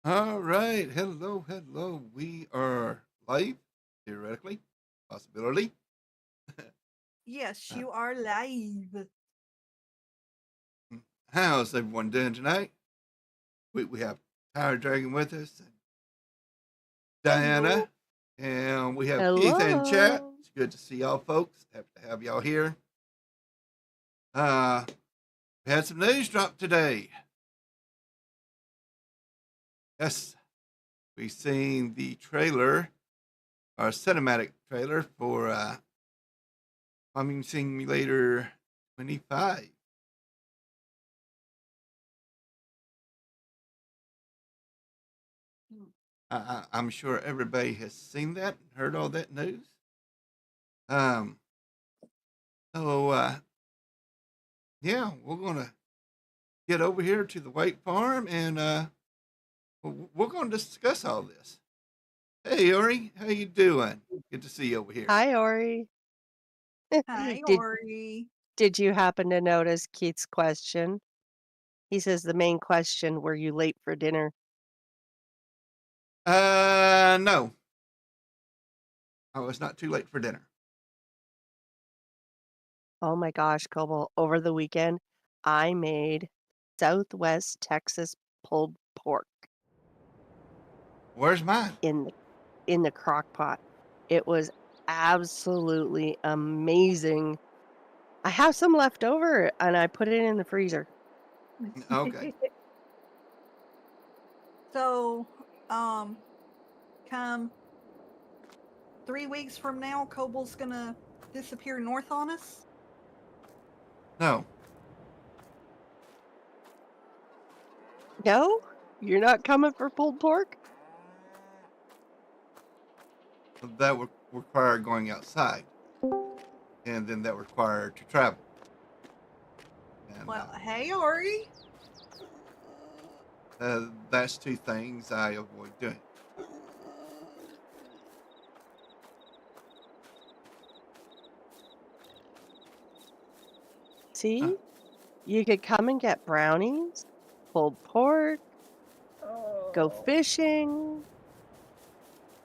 All right. Hello, hello. We are live, theoretically, possibility. Yes, Uh, you are live. how's everyone doing tonight? We have Tire Dragon with us, and Hello. Diana, and we have Keith in chat. Hello. It's good to see y'all, folks. Happy to have y'all here. Uh, we had some news drop today. Yes, we seen the trailer, our cinematic trailer for Farming Simulator 25. I'm sure everybody has seen that and heard all that news. Um, so yeah, we're gonna get over here to the White Farm and we're gonna discuss all this. Hey, Ori, how you doing? Good to see you over here. Hi, Ori. Hi, Did Ori. did you happen to notice Keith's question? He says the main question, were you late for dinner? No, I was not too late for dinner. Oh my gosh, Coble, over the weekend I made Southwest Texas pulled pork Where's mine? in the crock pot. It was absolutely amazing. I have some left over and I put it in the freezer. Okay. So, um, come 3 weeks from now, Cobal's gonna disappear north on us. No, No? You're not coming for pulled pork? that would require going outside, and then that required to travel. And Well, hey, Ori. that's two things I avoid doing. See? You could come and get brownies, pulled pork, go fishing.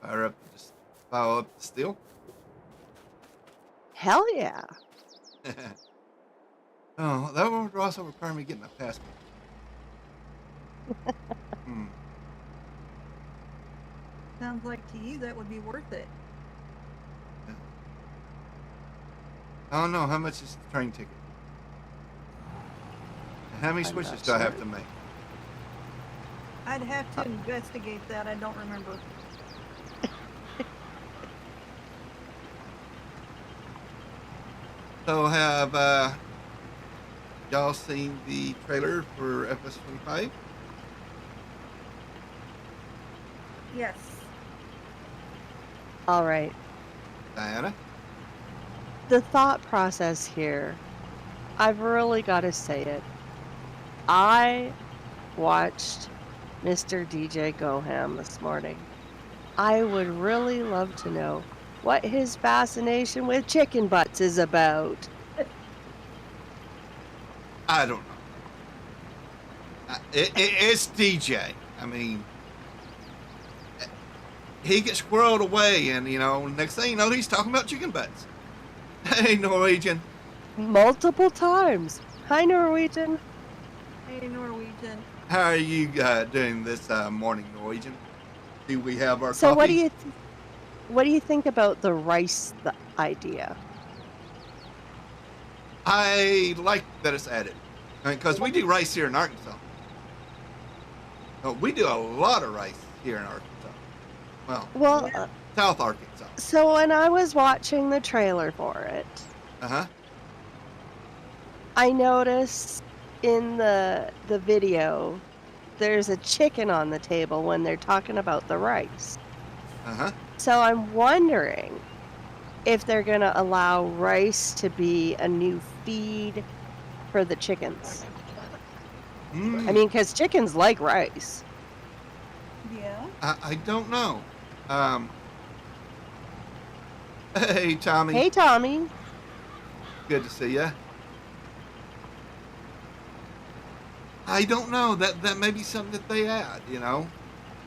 Fire up, just fire up the steel. Hell yeah. Oh, that would also require me getting a passport. Hmm. Sounds like to you that would be worth it. Yeah. I don't know how much is the train ticket. And how many I'm switches not do I have sure. to make? I'd have to investigate that. I don't remember. So have y'all seen the trailer for FS25? Yes. All right. Diana? The thought process here, I've really got to say it. I watched Mr. DJ Goham this morning. I would really love to know what his fascination with chicken butts is about. I don't know. It's DJ. I mean, he gets squirreled away, and next thing you know, he's talking about chicken butts. Hey, Norwegian. Multiple times. Hi, Norwegian. Hey, Norwegian. How are you doing this morning, Norwegian? Do we have our So coffee? what do you think about the rice idea? I like that it's added. Because we do rice here in Arkansas. We do a lot of rice here in Arkansas. Well, Well, South Arkansas. so when I was watching the trailer for it, Uh-huh. I noticed in the video there's a chicken on the table when they're talking about the rice. Uh-huh. So I'm wondering if they're going to allow rice to be a new feed for the chickens. I mean, because chickens like rice. Yeah. I don't know. Hey, Tommy. Hey, Tommy. Good to see ya. I don't know. That may be something that they add,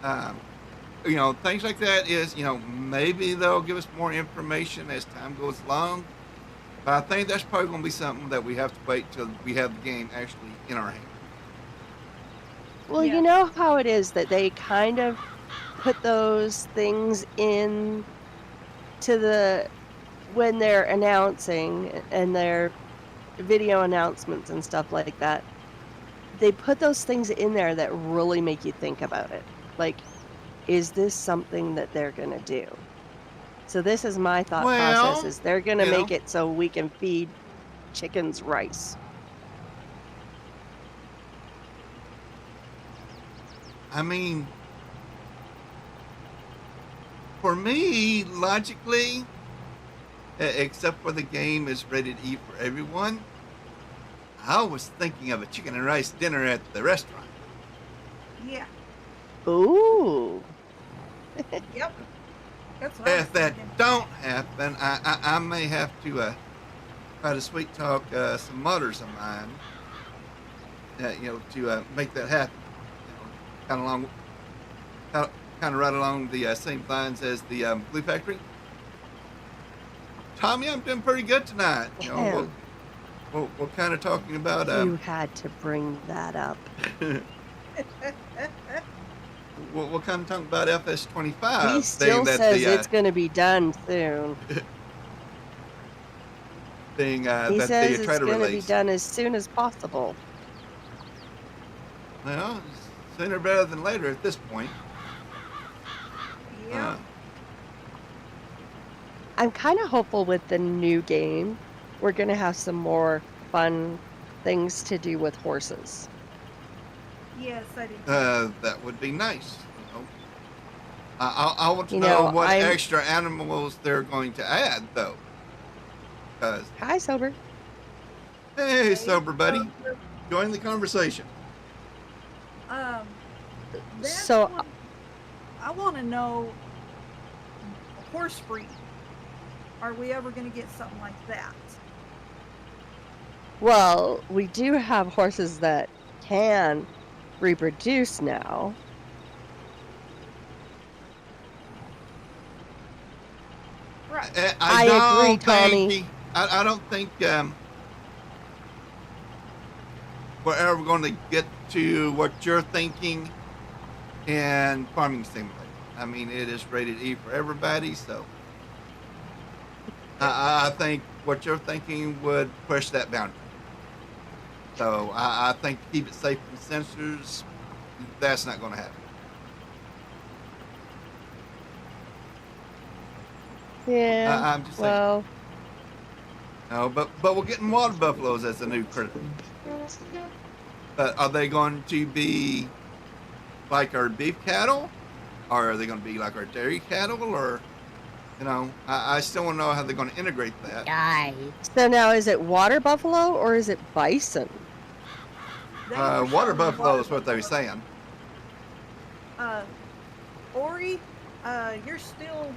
Things like that is, maybe they'll give us more information as time goes along. But I think that's probably going to be something that we have to wait till we have the game actually in our hand. Well, Yeah. you know how it is that they kind of put those things in when they're announcing and their video announcements and stuff like that. They put those things in there that really make you think about it. Like, is this something that they're going to do? So this is my thought process, is they're going to make it so we can feed chickens rice. I mean, for me, logically, except for the game is rated E for everyone, I was thinking of a chicken and rice dinner at the restaurant. Yeah. Ooh. Yep. That's what I was If that thinking. don't happen, I may have to try to sweet talk some mothers of mine, to make that happen. Kind of right along the same lines as the Glue Factory. Tommy, I'm doing pretty good tonight. We're kind of talking about. You had to bring that up. We're kind of talking about FS25. He still says it's going to be done soon. He says it's going to be done as soon as possible. Well, sooner better than later at this point. Yeah. I'm kind of hopeful with the new game. We're going to have some more fun things to do with horses. Yes, I do. That would be nice. I want to know what extra animals they're going to add, though. Hi, Sober. Hey, Sober buddy. Join the conversation. So I want to know horse breeding. Are we ever going to get something like that? Well, we do have horses that can reproduce now. Right. I agree, Tommy. I don't think we're ever going to get to what you're thinking in Farming Simulator. I mean, it is rated E for everybody, so I think what you're thinking would push that boundary. So I think to keep it safe from sensors, that's not going to happen. Yeah. I'm just saying. No, but we're getting water buffaloes as a new critter. But are they going to be like our beef cattle, or are they going to be like our dairy cattle, or I still want to know how they're going to integrate that. So now, is it water buffalo or is it bison? Water buffalo is what they were saying. Ori, you're still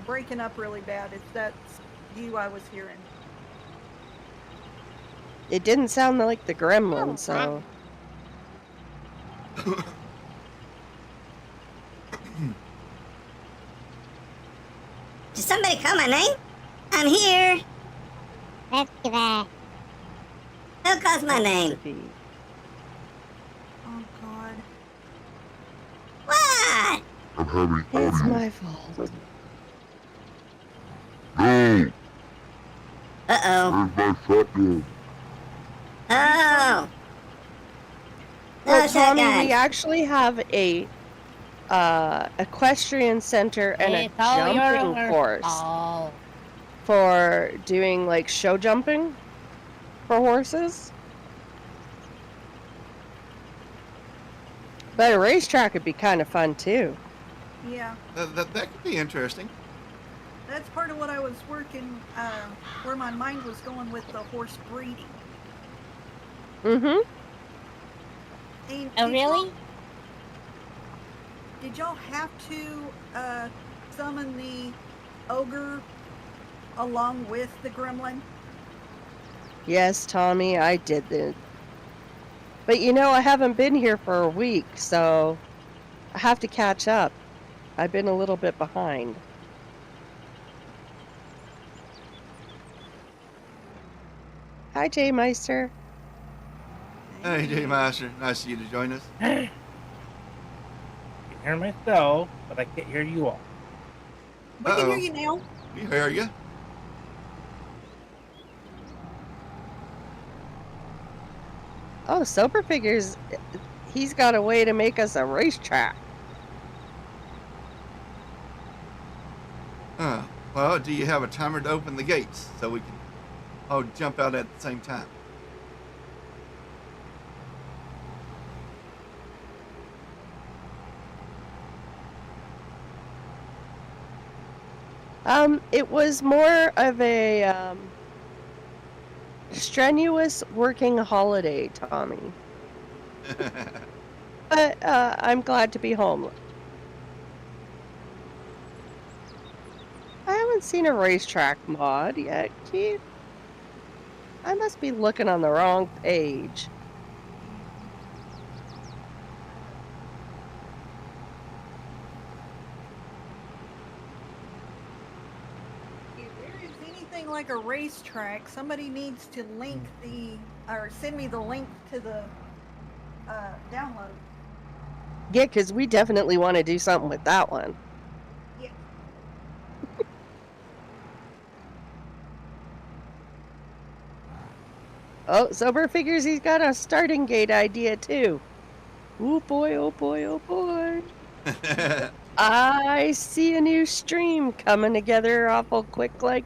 breaking up really bad. If that's you, I was hearing. It didn't sound like the gremlin, so. Did somebody call my name? I'm here. Let's give it. Who calls my name? Oh, God. What? I'm having It's audio. my fault. No, Uh-oh. where's my shotgun? Oh. Well, No Tommy, shotgun. we actually have a equestrian center and a jumping course for doing like show jumping for horses. But a racetrack would be kind of fun too. Yeah. That could be interesting. That's part of what I was working, where my mind was going with the horse breeding. Mm-hmm. And Oh, really? Did y'all have to summon the ogre along with the gremlin? Yes, Tommy, I did it. But I haven't been here for a week, so I have to catch up. I've been a little bit behind. Hi, Jay Meister. Hey, Jay Master. Nice of you to join us. I can hear myself, but I can't hear you all. We can hear Uh-oh. you now. We hear you. Oh, Sober figures he's got a way to make us a racetrack. Well, do you have a timer to open the gates so we can all jump out at the same time? It was more of a strenuous working holiday, Tommy. But I'm glad to be home. I haven't seen a racetrack mod yet, Keith. I must be looking on the wrong page. If there is anything like a racetrack, somebody needs to link or send me the link to the download. Yeah, because we definitely want to do something with that one. Yeah. Oh, Sober figures he's got a starting gate idea too. Oh boy, oh boy, oh boy. I see a new stream coming together awful quick like.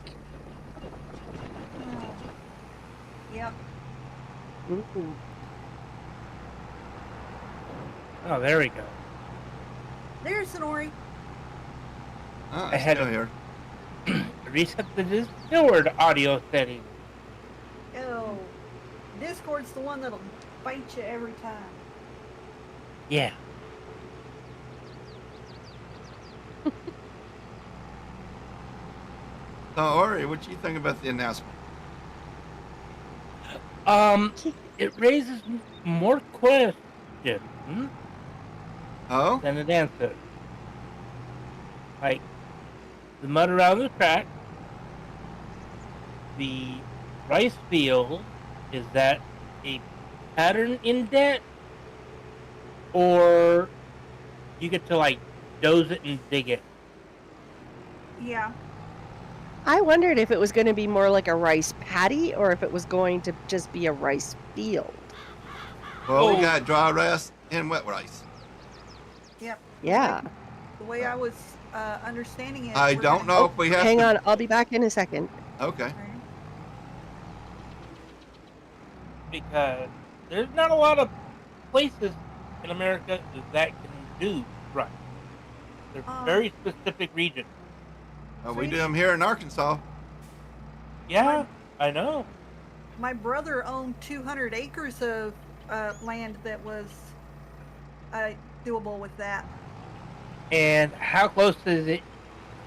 Yep. Ooh. Oh, there we go. There's Sonori. Oh, I had still it. here. Reset the Discord audio setting. Oh, Discord's the one that'll bite you every time. Yeah. So, Ori, what do you think about the announcement? It raises more questions Oh? than it answers. Like, the mud around the track, the rice field, is that a pattern indent? Or you get to, like, doze it and dig it? Yeah. I wondered if it was going to be more like a rice paddy or if it was going to just be a rice field. Well, we Oh. got dry rice and wet rice. Yep. Yeah. The way I was understanding it. I we're don't gonna- know if we have Hang to... on, I'll be back in a second. Okay. Because there's not a lot of places in America that can do rice. They're very specific regions. We do them here in Arkansas. Yeah, I know. My brother owned 200 acres of land that was doable with that. And how close is it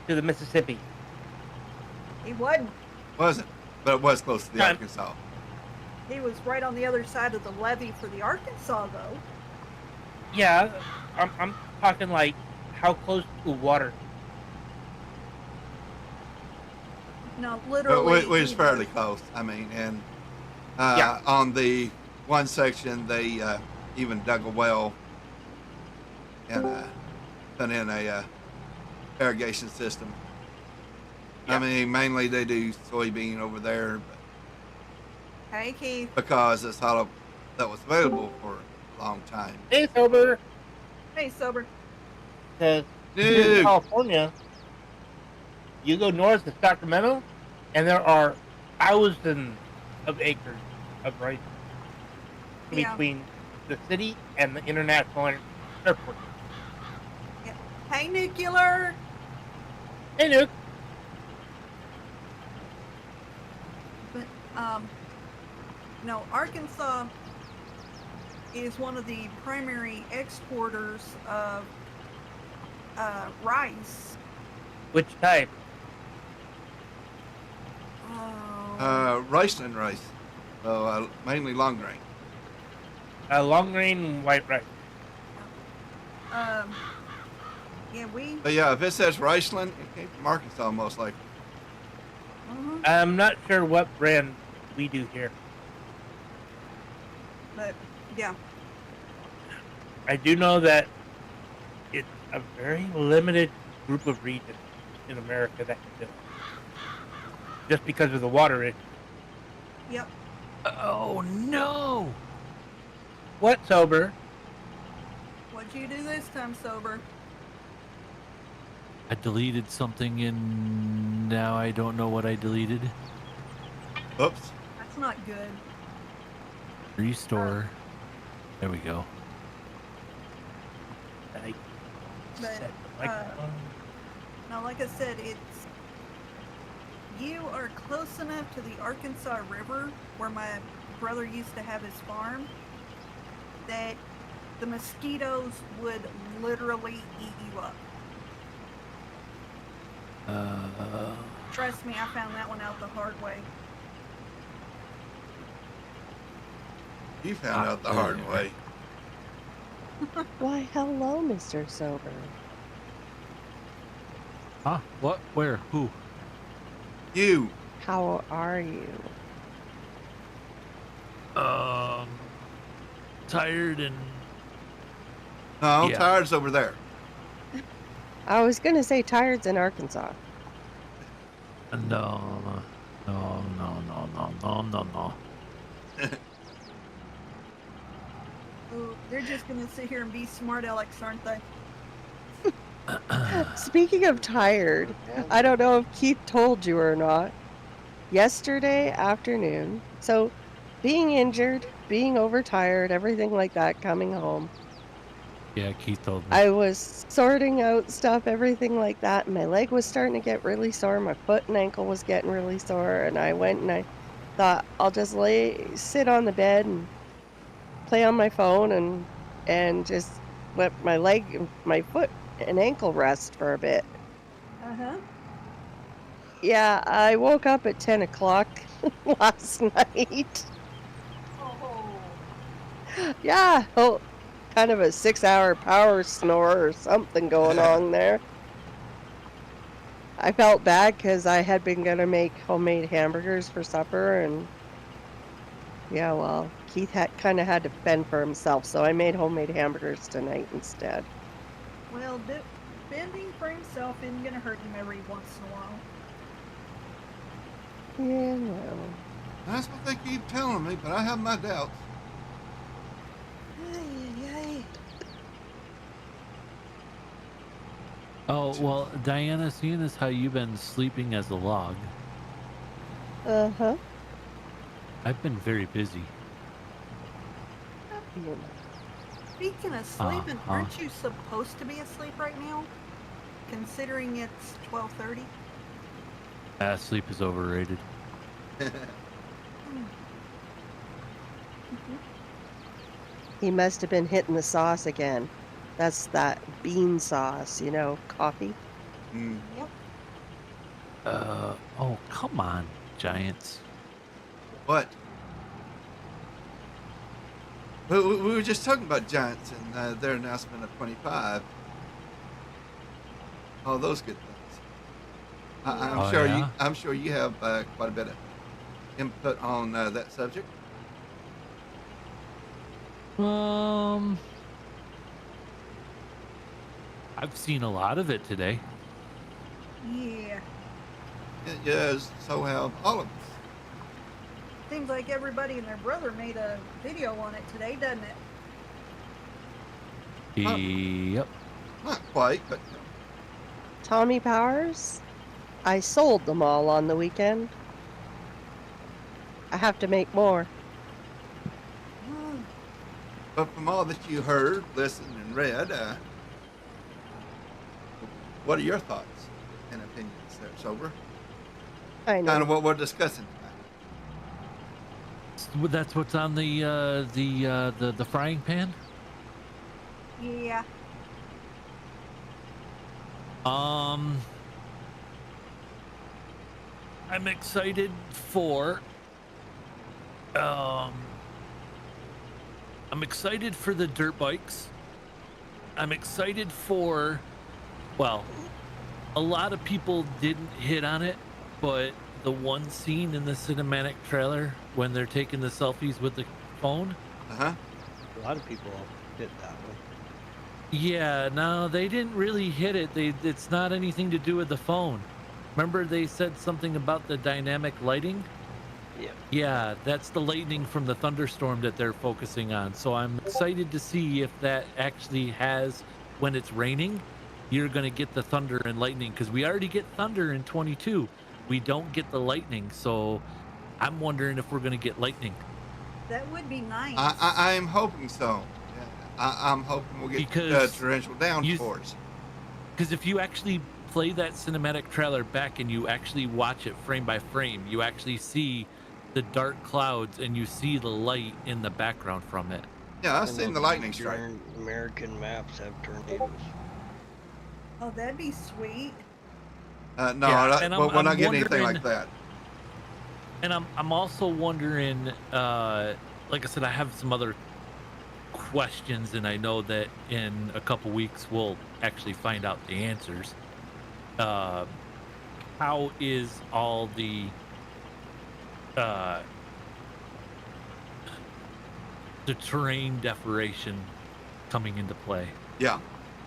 to the Mississippi? He wasn't. Wasn't, but it was close to the Time. Arkansas. He was right on the other side of the levee for the Arkansas, though. Yeah, I'm talking like how close to water. No, But literally. we was he fairly close. I mean, and Yeah. on the one section, they even dug a well and put in a irrigation system. Yeah. I mean, mainly they do soybean over there, but Hey, Keith. because that's all that was available for a long time. Hey, sober. Hey, sober. Because here in Dude, California, you go north to Sacramento, and there are thousands of acres of rice Yeah. between the city and the international airport. Hey, Nuclear. Hey, Nuke. But no, Arkansas is one of the primary exporters of rice. Which type? rice and rice. So mainly long grain. Long grain white rice. Yeah, we. But yeah, if it says Riceland, it came from Arkansas most likely. I'm not sure what brand we do here. But yeah. I do know that it's a very limited group of regions in America that can do it. Just because of the water issue. Yep. Oh no! What, Sober? What'd you do this time, Sober? I deleted something and now I don't know what I deleted. Oops. That's not good. Restore. There we go. I But, set the microphone. Now, like I said, you are close enough to the Arkansas River, where my brother used to have his farm, that the mosquitoes would literally eat you up. Trust me, I found that one out the hard way. You found out the hard way. Why, hello, Mr. Sober. Huh? What? Where? Who? You. How are you? Tired and No, Yeah. Tired's over there. I was gonna say tired's in Arkansas. no. Ooh, they're just gonna sit here and be smart Alex, aren't they? Speaking of tired, I don't know if Keith told you or not. Yesterday afternoon, so being injured, being overtired, everything like that, coming home, Yeah, Keith told me. I was sorting out stuff, everything like that, and my leg was starting to get really sore. My foot and ankle was getting really sore, and I went and I thought I'll just sit on the bed and play on my phone and just let my leg, my foot and ankle rest for a bit. Uh-huh. Yeah, I woke up at 10 o'clock last night. Oh. Yeah, kind of a 6-hour power snore or something going on there. I felt bad because I had been going to make homemade hamburgers for supper, and yeah, well, Keith kind of had to fend for himself, so I made homemade hamburgers tonight instead. Well, bending for himself isn't gonna hurt him every once in a while. Yeah, well. That's what they keep telling me, but I have my doubts. Yay. Oh, well, Diana, seeing as how you've been sleeping as a log, Uh-huh. I've been very busy. Speaking of sleeping, aren't you supposed to be asleep right now? Considering it's 12:30? Sleep is overrated. He must have been hitting the sauce again. That's that bean sauce, coffee. Mm. Yep. Oh, come on, Giants. What? We were just talking about Giants and their announcement of 25. All those good things. I'm sure you have quite a bit of input on that subject. I've seen a lot of it today. Yeah. Yes, so have all of us. Seems like everybody and their brother made a video on it today, doesn't it? Yep. Not quite, but Tommy Powers? I sold them all on the weekend. I have to make more. but from all that you heard, listened, and read, what are your thoughts and opinions there, Sober? I know. Kind of what we're discussing tonight. That's what's on the frying pan. Yeah. I'm excited for I'm excited for the dirt bikes. I'm excited for. Well, a lot of people didn't hit on it, but the one scene in the cinematic trailer when they're taking the selfies with the phone. Uh-huh. A lot of people hit that one. Yeah, no, they didn't really hit it. It's not anything to do with the phone. Remember they said something about the dynamic lighting? Yeah. Yeah, that's the lightning from the thunderstorm that they're focusing on. So I'm excited to see if that actually has, when it's raining, you're going to get the thunder and lightning because we already get thunder in 22. We don't get the lightning. So I'm wondering if we're going to get lightning That would be nice. I'm hoping so. Yeah, I'm hoping we'll get Because torrential downpours. because if you actually play that cinematic trailer back and you actually watch it frame by frame, you actually see the dark clouds and you see the light in the background from it. Yeah, I've And seen the those lightning strike. Eastern American maps have tornadoes. Oh, that'd be sweet. No, Yeah, and we're I'm not getting anything wondering- like that. And I'm also wondering, like I said, I have some other questions, and I know that in a couple weeks we'll actually find out the answers. How is all the terrain decoration coming into play? Yeah,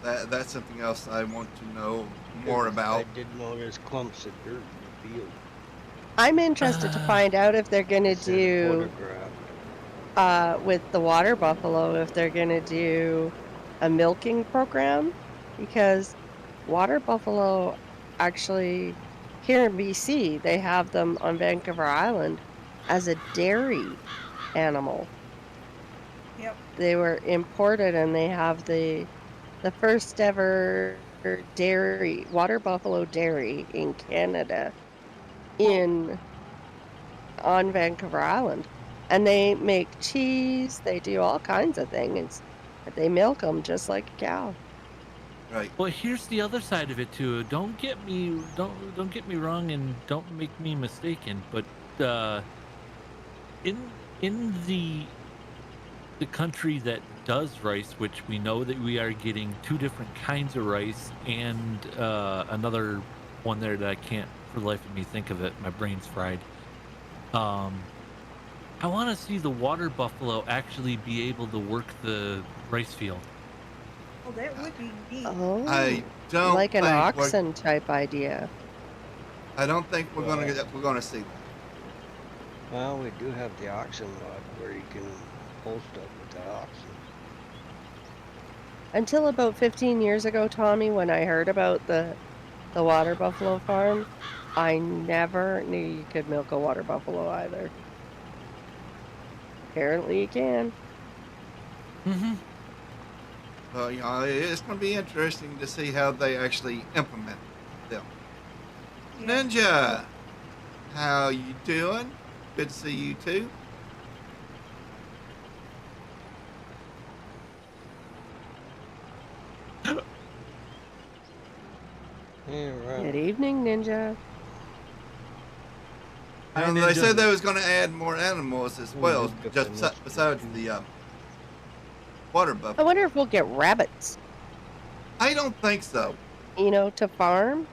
that's something else I want to know more I about. did notice clumps of dirt in the field. I'm interested to find out if they're going to Said do, photograph. with the water buffalo, if they're going to do a milking program, because water buffalo actually, here in BC, they have them on Vancouver Island as a dairy animal. Yep. They were imported and they have the first ever dairy, water buffalo dairy in Canada on Vancouver Island. And they make cheese, they do all kinds of things. They milk them just like a cow. Right. Well, here's the other side of it too. Don't get me wrong, and don't make me mistaken. But in the country that does rice, which we know that we are getting two different kinds of rice, and another one there that I can't for the life of me think of it. My brain's fried. I want to see the water buffalo actually be able to work the rice field. Oh, that would be neat. Oh, I don't like an think oxen type idea. I don't think we're gonna see that. Well, we do have the oxen rod where you can pull stuff with the oxen. Until about 15 years ago, Tommy, when I heard about the water buffalo farm, I never knew you could milk a water buffalo either. Apparently you can. Mm-hmm. So, it's going to be interesting to see how they actually implement them. Yeah. Ninja, how you doing? Good to see you too. Yeah, right. Good evening, Ninja. And they said they was going to add more animals as well, good just for next besides the water I buffalo. wonder if we'll get rabbits, I don't think so. to farm.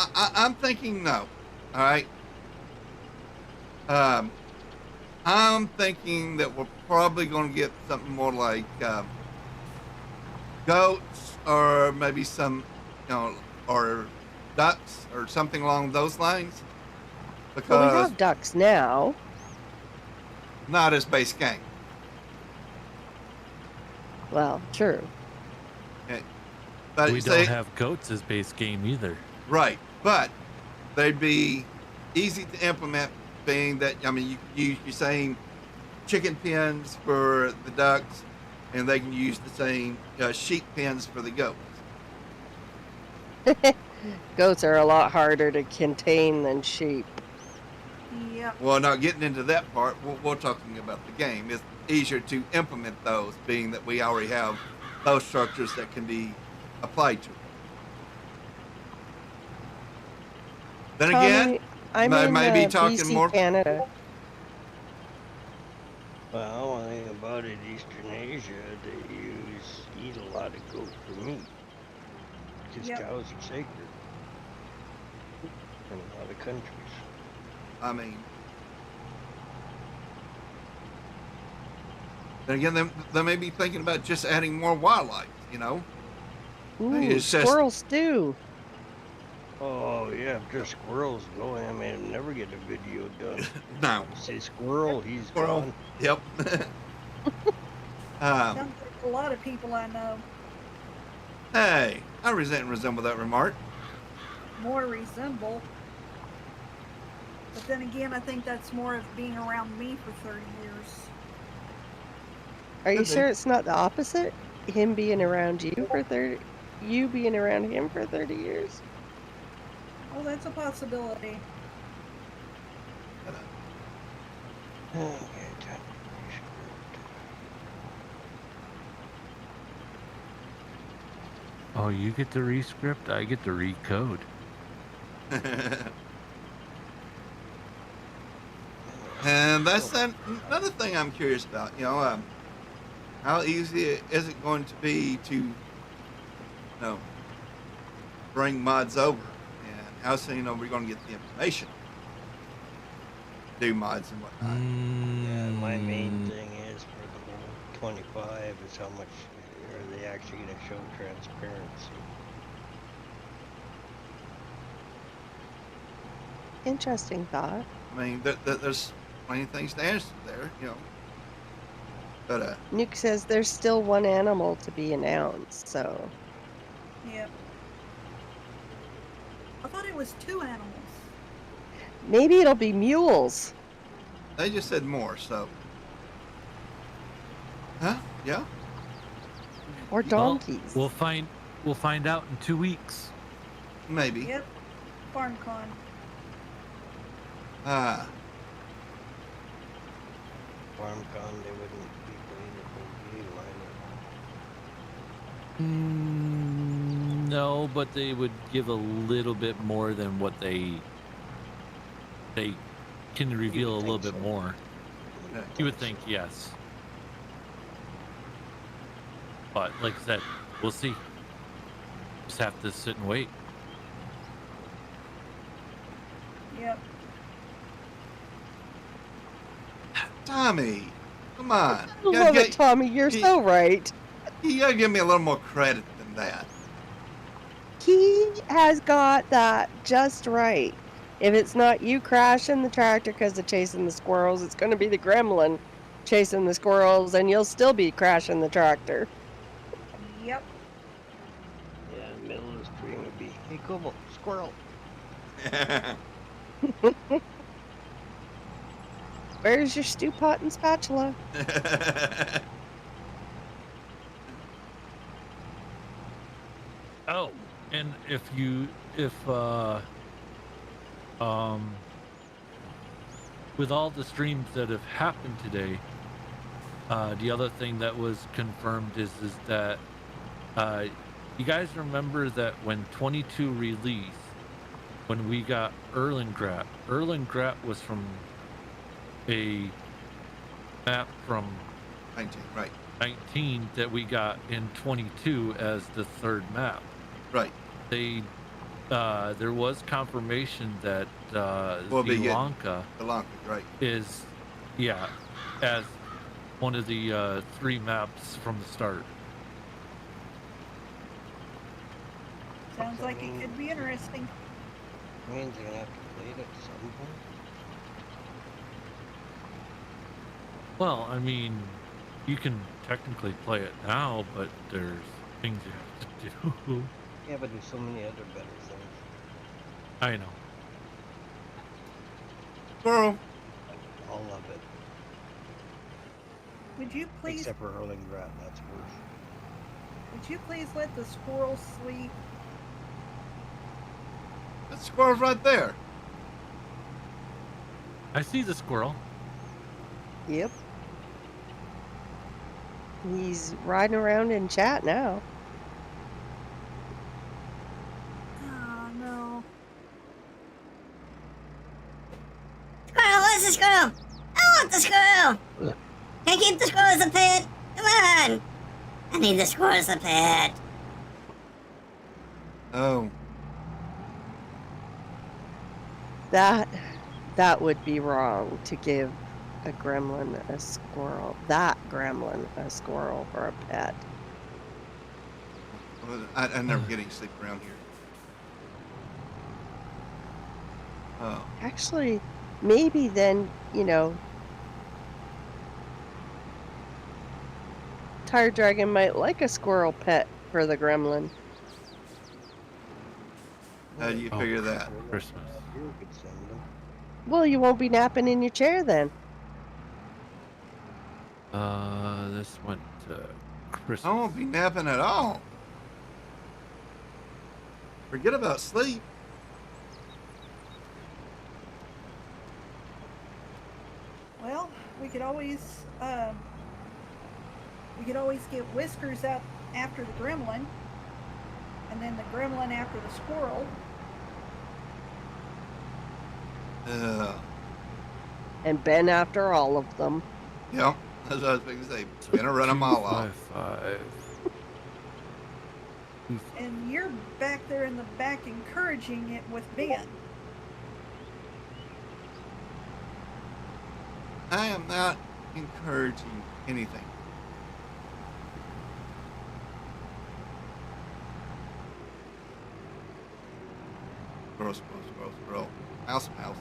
I'm thinking no. All right. I'm thinking that we're probably going to get something more like goats, or maybe some, or ducks, or something along those lines. Well, Because we have ducks now. not as base game. Well, true. But We see, don't have goats as base game either. right, but they'd be easy to implement, being that you're saying chicken pens for the ducks, and they can use the same sheep pens for the goats. Goats are a lot harder to contain than sheep. Yep. Well, not getting into that part, we're talking about the game. It's easier to implement those, being that we already have those structures that can be applied to. Then again, Tommy, I'm I in may be talking BC, more- Canada. Well, one thing about it, Eastern Asia, they use eat a lot of goat for meat. Because Yep. cows are sacred in a lot of countries. I mean, then again, they may be thinking about just adding more wildlife, you know? Ooh, It's just- squirrel stew. Oh yeah, if there's squirrels going, I may never get a video done. No. Say squirrel, he's Squirrel. gone. Yep. Sounds like a lot of people I know. Hey, I resent and resemble that remark. More resemble. But then again, I think that's more of being around me for 30 years. Are you Could be. sure it's not the opposite? Him being around you for 30, you being around him for 30 years? Oh, that's a possibility. Okay, time to rescript. Oh, you get the rescript, I get the recode. And that's another thing I'm curious about. You know, how easy is it going to be to, you know, bring mods over, and how soon are we going to get the information to do mods and whatnot? Yeah, my Mm. main thing is for the whole 25 is how much are they actually going to show transparency. Interesting thought. I mean, there's plenty of things to answer there, you know. But Nuke says there's still one animal to be announced, so Yep. I thought it was 2 animals. maybe it'll be mules. they just said more, so. Huh? Yeah. Or donkeys. We'll find out in 2 weeks. Maybe. Yep. FarmCon. FarmCon, they wouldn't be playing the whole game No, but they would give a little bit more than what they can reveal a little think bit so. more. Yeah. You would think yes. But like I said, we'll see. Just have to sit and wait. Yep. Tommy, come on. I love it, Tommy. You're you- so right. You gotta give me a little more credit than that. He has got that just right. If it's not you crashing the tractor because of chasing the squirrels, it's going to be the gremlin chasing the squirrels, and you'll still be crashing the tractor. Yep. Yeah, the middle of the stream would be, hey, Kobo, squirrel. Where's your stew pot and spatula? Oh, and if with all the streams that have happened today, the other thing that was confirmed is that you guys remember that when 22 released, when we got Erlengrat was from a map from 19, right. 19 that we got in 22 as the third map. Right. There was confirmation that Will be Sri it. Lanka The Lanka, right. is, as one of the 3 maps from the start. Sounds like it could be interesting. Means they're gonna have to play it at some point. Well, I mean, you can technically play it now, but there's things you have to do. Yeah, but there's so many other better things. I know. Squirrel. All of it. Would you please Except for Erlengrat, that's worse. would you please let the squirrel sleep? That squirrel's right there. I see the squirrel. Yep. He's riding around in chat now. Oh no. Squirrel, where's the squirrel? I want the squirrel! Can I keep the squirrel as a pet? Come on! I need the squirrel as a pet. Oh, That would be wrong to give a gremlin a squirrel. That gremlin a squirrel for a pet. well, I never get any sleep around here. Oh, Actually, maybe then, Tire Dragon might like a squirrel pet for the gremlin. how do you Oh, figure that? Christmas. You could send them. Well, you won't be napping in your chair then. This went to Christmas. I won't be napping at all. Forget about sleep. Well, we could always get Whiskers out after the gremlin, and then the gremlin after the squirrel. And Ben after all of them. Yeah, that's what I was going to say. Gonna run them all off. 255. And you're back there in the back encouraging it with Ben. I am not encouraging anything. Squirrel, squirrel, squirrel, squirrel. Mouse, mouse.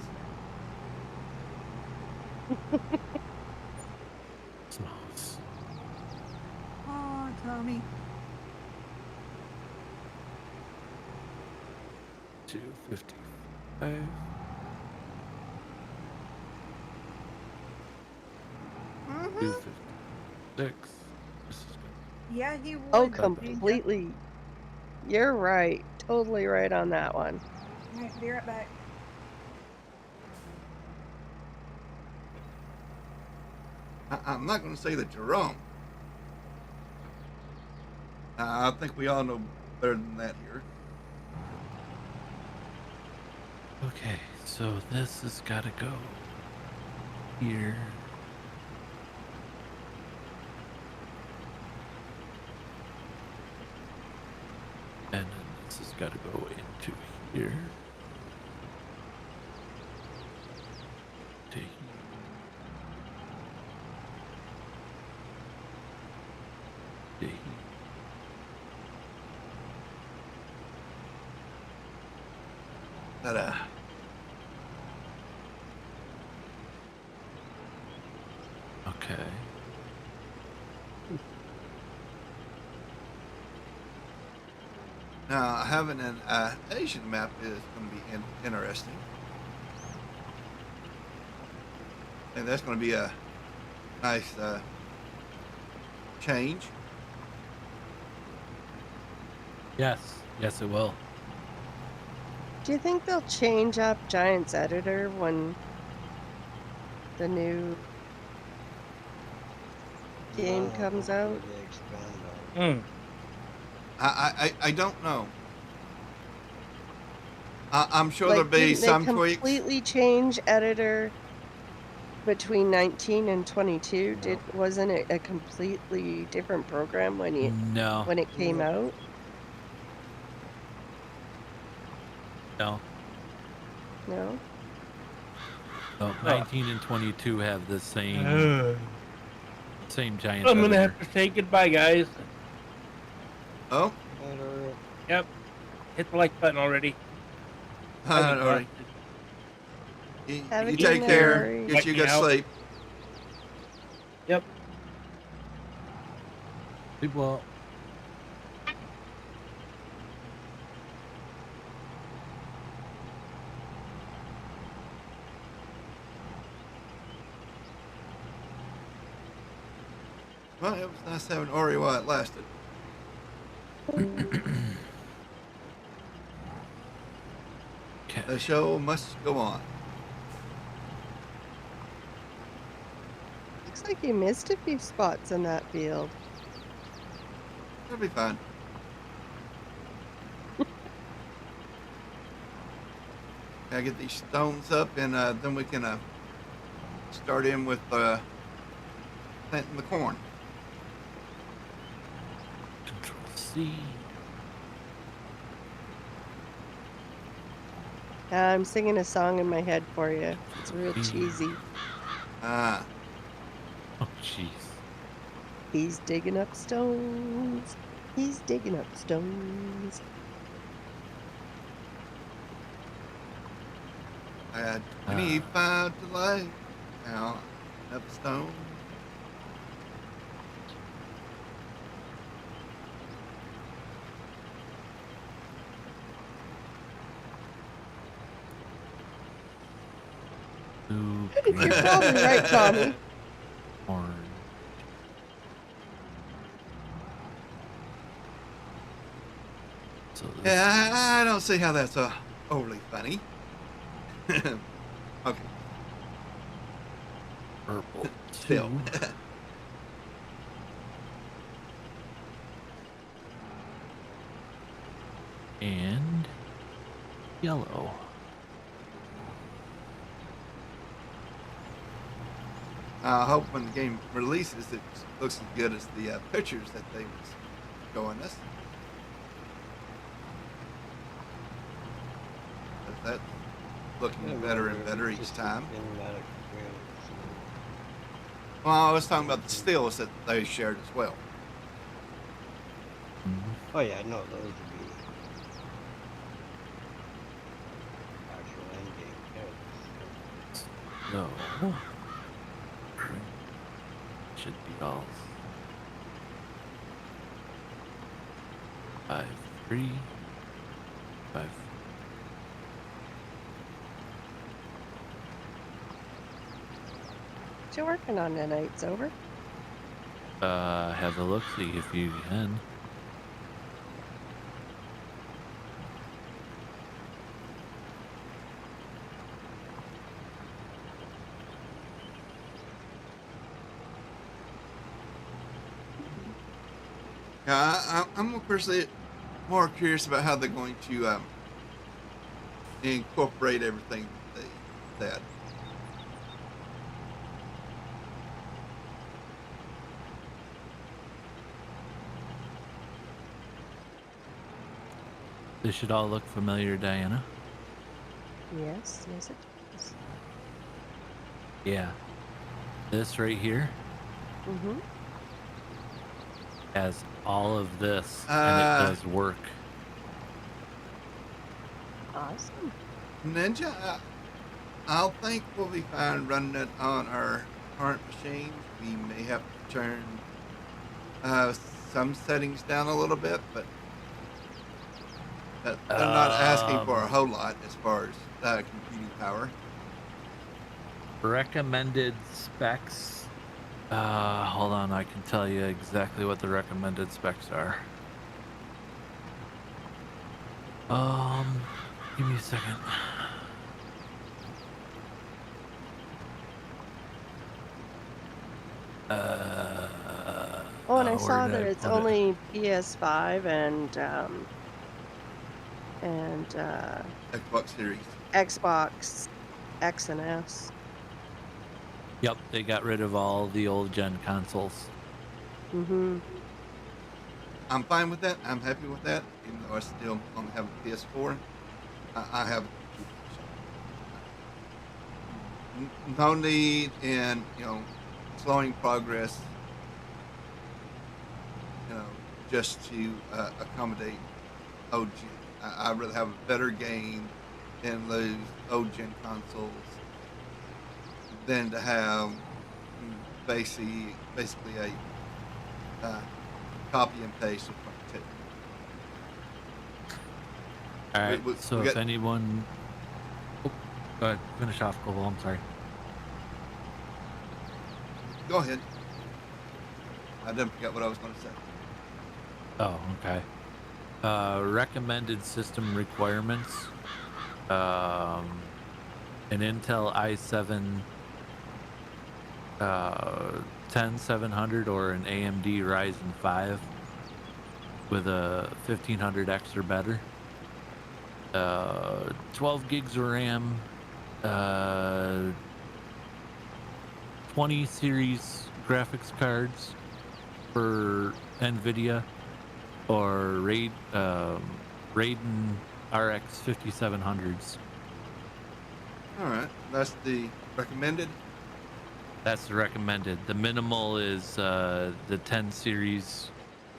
Smells. Oh, Tommy. 255. Mm-hmm. 256. This is good. Yeah, he would. Oh, be. completely. You're right. Totally right on that one. All right, be right back. I'm not going to say that you're wrong. I think we all know better than that here. Okay, so this has got to go here. And then this has got to go into here. To here. To here. That Okay. now having an Asian map is going to be interesting, and that's going to be a nice change. Yes. Yes, it will. Do you think they'll change up Giant's editor when the new game comes out? Hopefully they expand on it. I don't know. I'm sure Like, there'll be didn't they some tweaks. completely change editor between 19 and 22? Wasn't it a completely different program when No. it came out? No. No. No. 19 and 22 have the same giant. I'm gonna editor. have to say goodbye, guys. Oh, Better. Yep. Hit the like button already. all right. You, Have a you good take night, care. Rory. Get you Check me good out. sleep. Yep. Well, Well, it was nice having Ori while it lasted. okay. The show must go on. Looks like you missed a few spots in that field. It'll be fine. Gotta get these stones up, and then we can start in with planting the corn. see. I'm singing a song in my head for you. It's real B. cheesy. Ah, Oh, jeez. He's digging up stones. He's digging up stones. I had 25 to lay. Now, up a stone. Blue, You're probably right, Tommy. orange. So this Yeah, I don't see how that's overly funny. Okay, purple still. two. And yellow. I hope when the game releases, it looks as good as the pictures that they was showing us. But that's looking Yeah, better and well, better each just time. cinematic trailers, so- Well, I was talking about the stills that they shared as well. Mhm. Oh yeah, no, those would be actual in-game characters. So should be all 5-3, 5. What you working on tonight, Sober? Have a look, see if you can. Yeah, I'm personally more curious about how they're going to incorporate everything that they said. This should all look familiar, Diana. Yes, yes it does. Yeah. This right here Mm-hmm. has all of this, and Uh, it does work. Awesome. Ninja, I'll think we'll be fine running it on our current machines. We may have to turn some settings down a little bit, but they're not asking for a whole lot as far as computing power. Recommended specs. Hold on, I can tell you exactly what the recommended specs are. Give me a second. Oh, and I where saw did that I it's put it? only PS5 and Xbox Series. Xbox X and S. Yep, they got rid of all the old gen consoles. Mm-hmm. I'm fine with that. I'm happy with that, even though I still only have a PS4. I have no need in slowing progress. Just to accommodate old gen. I'd rather have a better game and lose old gen consoles than to have basically a copy and paste of part two. All right. we So if got- anyone, oh, go ahead, finish off, Global. I'm sorry. Go ahead. I didn't forget what I was going to say. Oh, okay. Recommended system requirements. An Intel i7 10700 or an AMD Ryzen 5 with a 1500X or better. 12 gigs of RAM. 20 series graphics cards for NVIDIA. or Raiden RX 5700s. All right, that's the recommended. That's the recommended. The minimal is the 10 series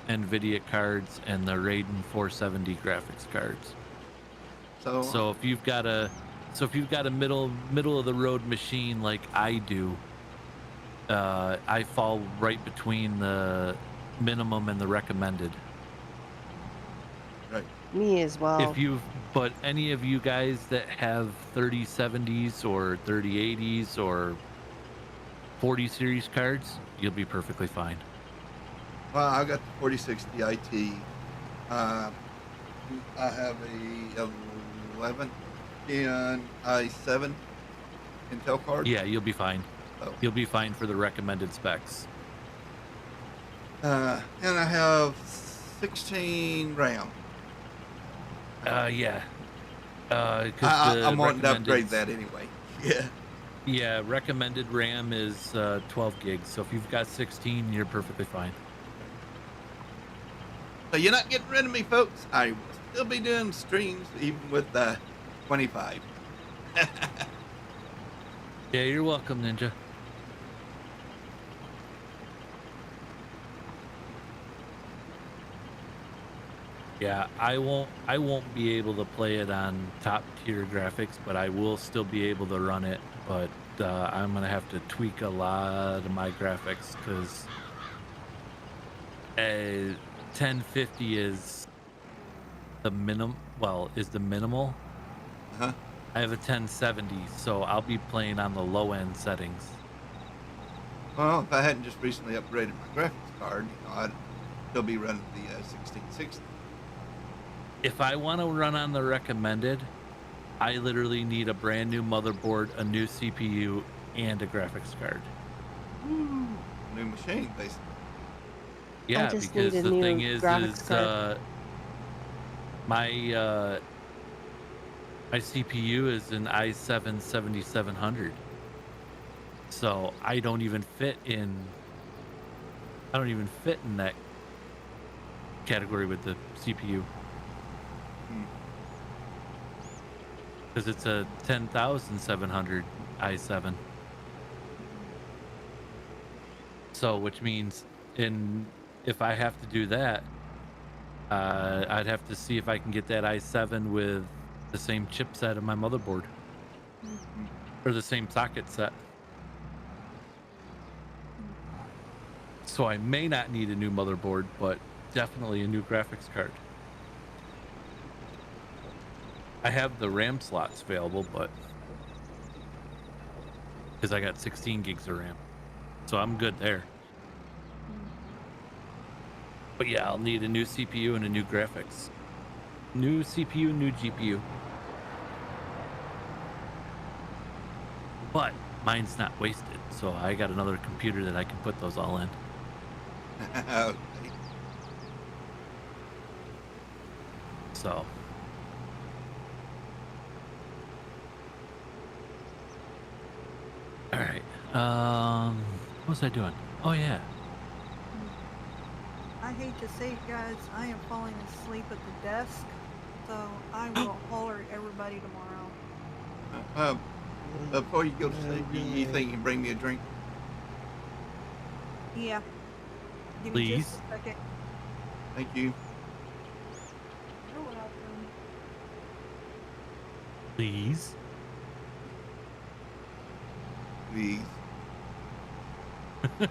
NVIDIA cards and the Raiden 470 graphics cards. So if you've got a middle of the road machine like I do, I fall right between the minimum and the recommended. Right. Me as well. But any of you guys that have 3070s or 3080s or 40 series cards, you'll be perfectly fine. Well, I got the 4060 IT. I have a 11 Gen i7 Intel card. Yeah, you'll be fine. Oh. You'll be fine for the recommended specs. And I have 16 RAM. Yeah. I'm wanting to upgrade that anyway. Yeah. Yeah, recommended RAM is 12 gigs. So if you've got 16, you're perfectly fine. So you're not getting rid of me, folks. I will still be doing streams even with 25. Yeah, you're welcome, Ninja. Yeah, I won't be able to play it on top tier graphics, but I will still be able to run it. But I'm gonna have to tweak a lot of my graphics because 1050 is the minimum. Well, is the minimal. Uh-huh. I have a 1070, so I'll be playing on the low end settings. Well, if I hadn't just recently upgraded my graphics card, I'd still be running the 1660. If I want to run on the recommended, I literally need a brand new motherboard, a new CPU, and a graphics card. Woo. New machine, basically. Yeah, just because need a the new thing is graphics card. my CPU is an i7 7700. So I don't even fit in that category with the CPU. Because it's a 10,700 i7. So, which means if I have to do that, I'd have to see if I can get that i7 with the same chipset of my motherboard. Or the same socket set. So I may not need a new motherboard, but definitely a new graphics card. I have the RAM slots available, but because I got 16 gigs of RAM, so I'm good there. But yeah, I'll need a new CPU and a new graphics. New CPU, new GPU. But mine's not wasted, so I got another computer that I can put those all in. Okay. So. All right. What was I doing? Oh yeah. I hate to say it, guys, I am falling asleep at the desk, so I will holler at everybody tomorrow. Before you go to sleep, you think you can bring me a drink? Yeah. Give me Please. just a second. Thank you. You're welcome. Please. Please.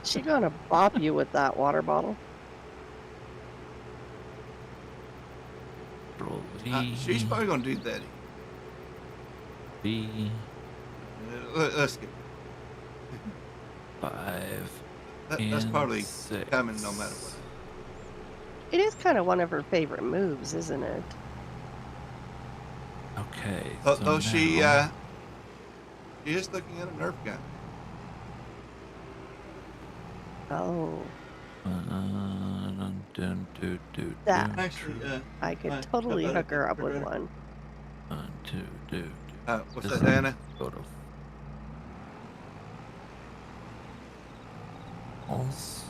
She gonna bop you with that water bottle. She's probably going to do that. Let's get 5. that's probably 6. coming no matter what. It is kind of one of her favorite moves, isn't it? Okay. Though she now- she is looking at a Nerf gun. Oh, Dun, do, do, That- do. Actually, I could How totally about hook her up with a- one. 1, 2, do. what's This that, Anna? Go to false.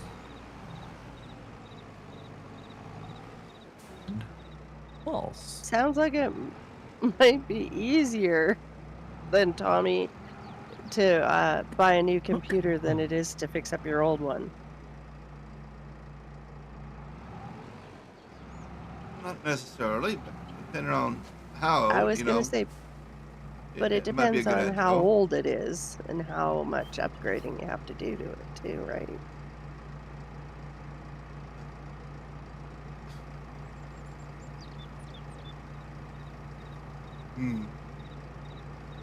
False. Sounds like it might be easier than Tommy to buy a new computer than it is to fix up your old one. Not necessarily, but depending on how I old, was gonna say, but it it might be a depends good on how idea. old it is and how much upgrading you have to do to it too, right?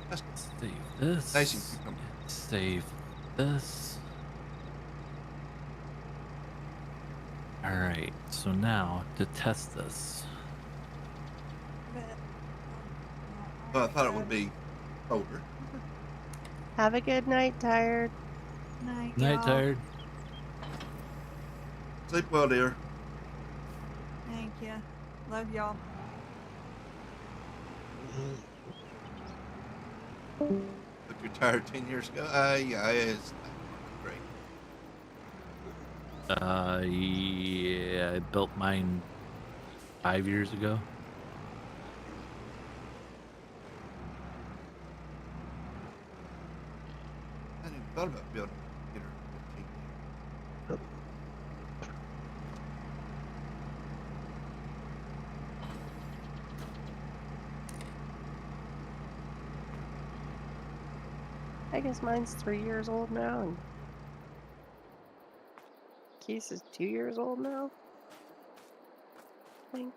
That's Save nice and this. cucumber. Save this. All right. So now to test this. But, Well, I thought it would be colder. Have a good night, tired. Night, Night, y'all. tired. Sleep well, dear. Thank you. Love y'all. Look, you're tired 10 years ago. Yeah, it's great. Yeah, I built mine 5 years ago. I hadn't even thought about building a computer for 15 years. I guess mine's 3 years old now, and Keith's is 2 years old now. I think.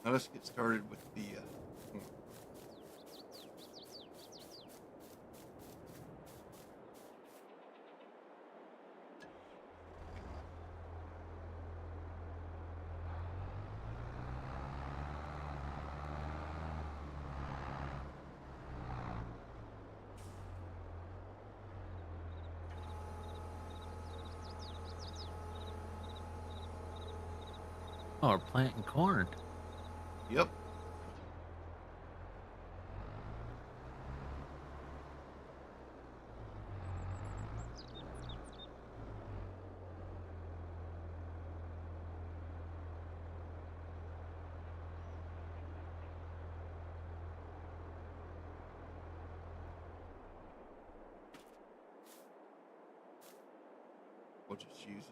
Now let's get started with the corn. Oh, we're planting corn. Yep. We'll just use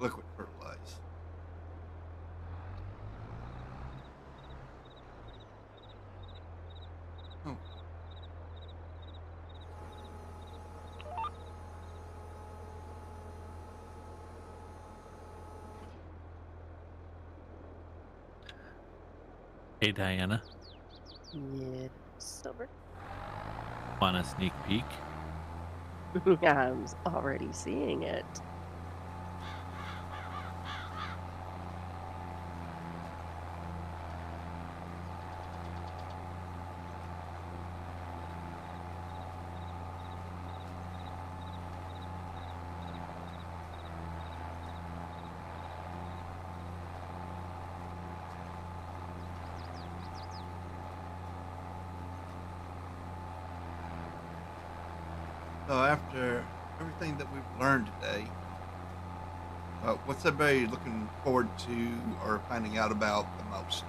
liquid fertilizer. Oh. Hey, Diana. Yeah, Silver. Want a sneak peek? I'm already seeing it. So after everything that we've learned today, what's everybody looking forward to or finding out about the most?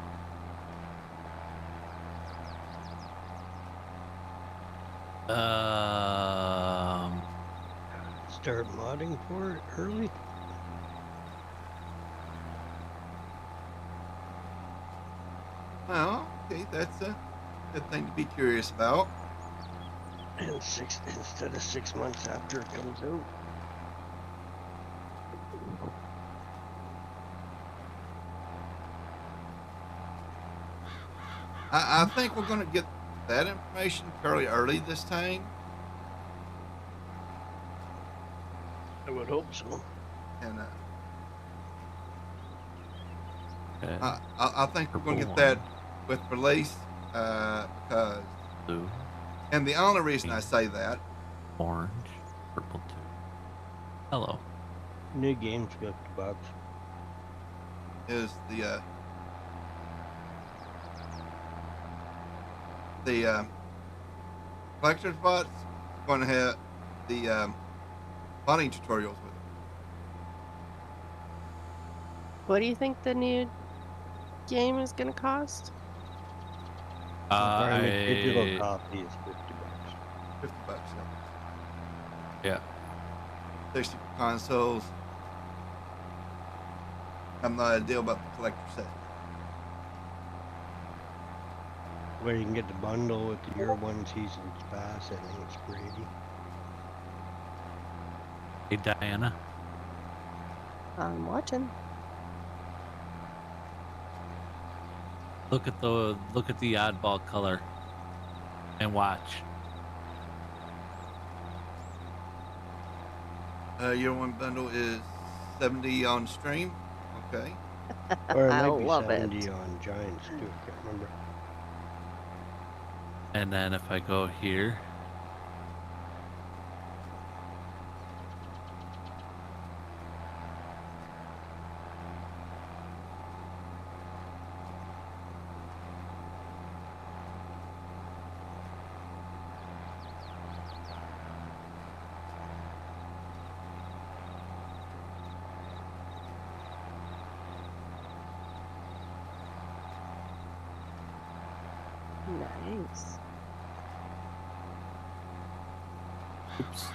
Start modding for it early. Well, okay, that's a good thing to be curious about. And instead of 6 months after it comes out. I think we're going to get that information fairly early this time. I would hope so. And okay. I think we're going to get that with release because, Blue, and the only reason I say that, orange, purple too. Hello. New game's $50. is the collector's box going to have the bonding tutorials with them. What do you think the new game is going to cost? So far, the digital I copy is $50. $50. yeah. 60 for consoles. I'm not a deal about the collector set. Where you can get the bundle with the year one season's pass. I think it's for 80. Hey Diana. I'm watching. Look at the oddball color and watch. Year one bundle is 70 on stream. Okay. Or it I might be love 70 it. on Giants too. I can't remember. And then if I go here, Nice. oops.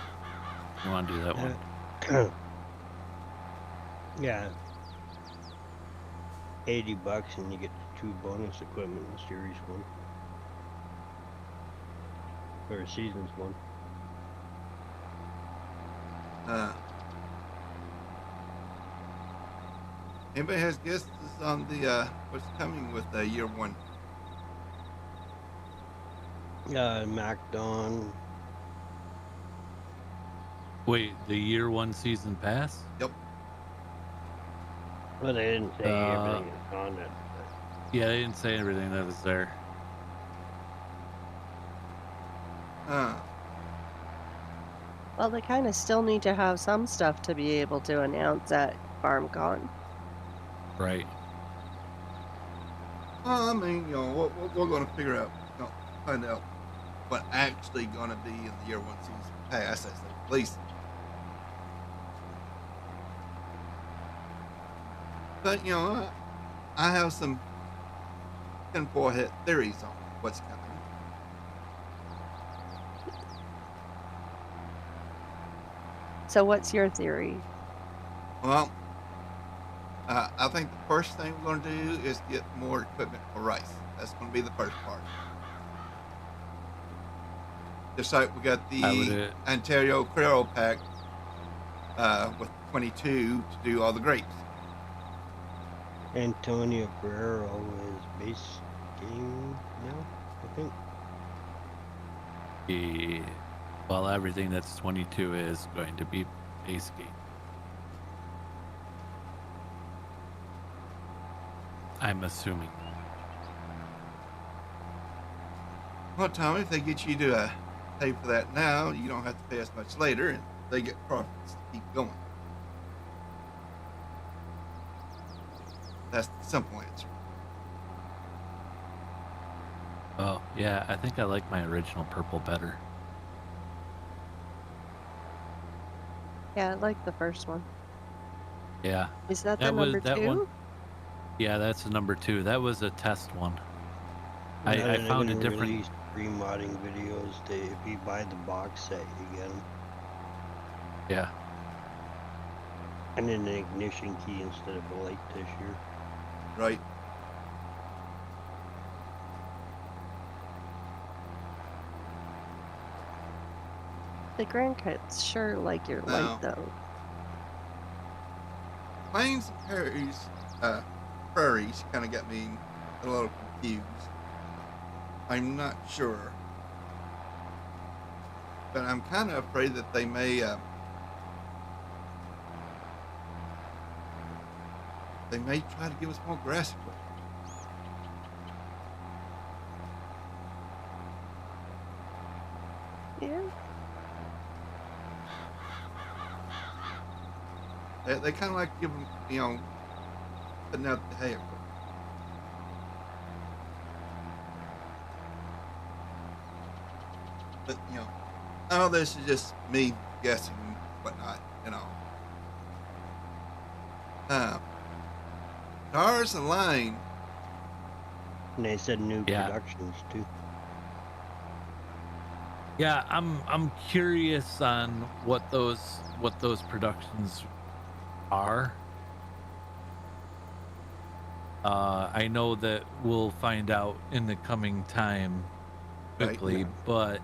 You want to do that one? Yeah. $80 and you get 2 bonus equipment in Series 1. Or Seasons 1. Anybody has guesses on the what's coming with year one? MacDon. Wait, the year one season pass? Yep. Well, they didn't say everything is on it. Yeah, they didn't say everything that was there. Well, they kind of still need to have some stuff to be able to announce at FarmCon. Right. I mean, we're going to figure out, find out what actually going to be in the year one season pass as they release it. But I have some tinfoil hat theories on what's coming. So what's your theory? Well, I think the first thing we're going to do is get more equipment for rice. That's going to be the first part. Just like we got the Ontario Creole pack with 22 to do all the grapes. Antonio Guerrero is base game now, I think. Yeah. Well, everything that's 22 is going to be base game. I'm assuming. Well, Tommy, if they get you to pay for that now, you don't have to pay as much later, and they get profits to keep going. That's the simple answer. Oh, yeah, I think I like my original purple better. Yeah, I like the first one. Yeah. Is that the number that 2? one. Yeah, that's the number 2. That was a test one. I found a different. Released remodding videos. If you buy the box set, you get them. Yeah. And an ignition key instead of a light this year. Right. The grandkids sure like your light, though. Plains and prairies kind of got me a little confused. I'm not sure. But I'm kind of afraid that they may try to give us more grass equipment. Yeah. They kind of like give them, putting out the hay equipment. But, all this is just me guessing whatnot, Stars Align. And they said new Yeah. productions too. Yeah, I'm curious on what those productions are. I know that we'll find out in the coming time Right. quickly, Yeah. but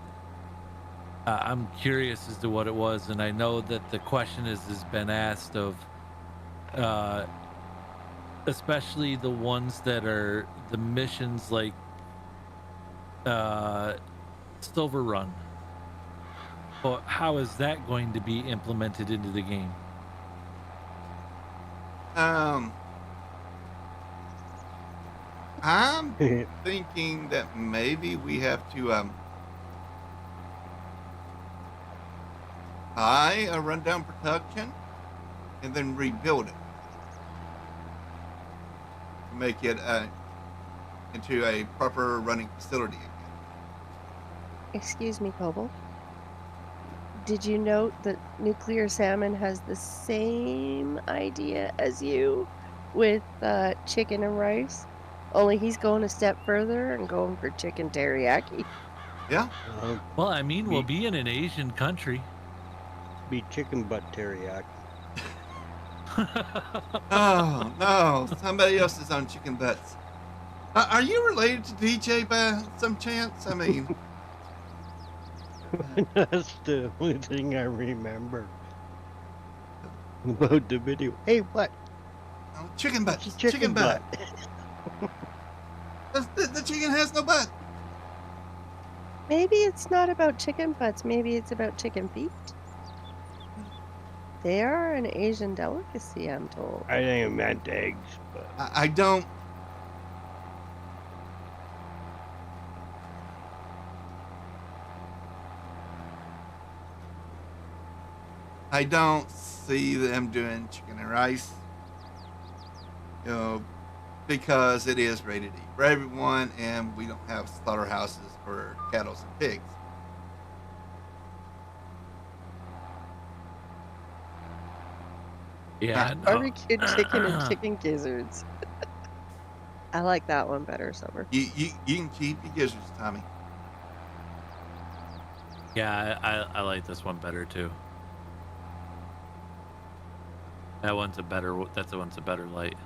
I'm curious as to what it was, and I know that the question has been asked of, especially the ones that are the missions like Silver Run. Well, how is that going to be implemented into the game? I'm thinking that maybe we have to buy a rundown production and then rebuild it to make it into a proper running facility again. Excuse me, Cobalt. Did you note that Nuclear Salmon has the same idea as you with chicken and rice? Only he's going a step further and going for chicken teriyaki. Yeah. Well, I mean, we'll be in an Asian country. Be chicken butt teriyaki. Oh no, somebody else is on chicken butts. Are you related to DJ by some chance? I mean, That's the only thing I remember about the video. Hey, what? oh, chicken butts. It's a chicken butt. The chicken has no butt. Maybe it's not about chicken butts. Maybe it's about chicken feet. They are an Asian delicacy, I'm told. I think it meant eggs, but I don't. I don't see them doing chicken and rice. Because it is rated E for everyone, and we don't have slaughterhouses for cattle and pigs. Yeah, no. Barbecued chicken and chicken gizzards. I like that one better, Summer. You can keep your gizzards, Tommy. Yeah, I like this one better too. That one's a better. That's one's a better light.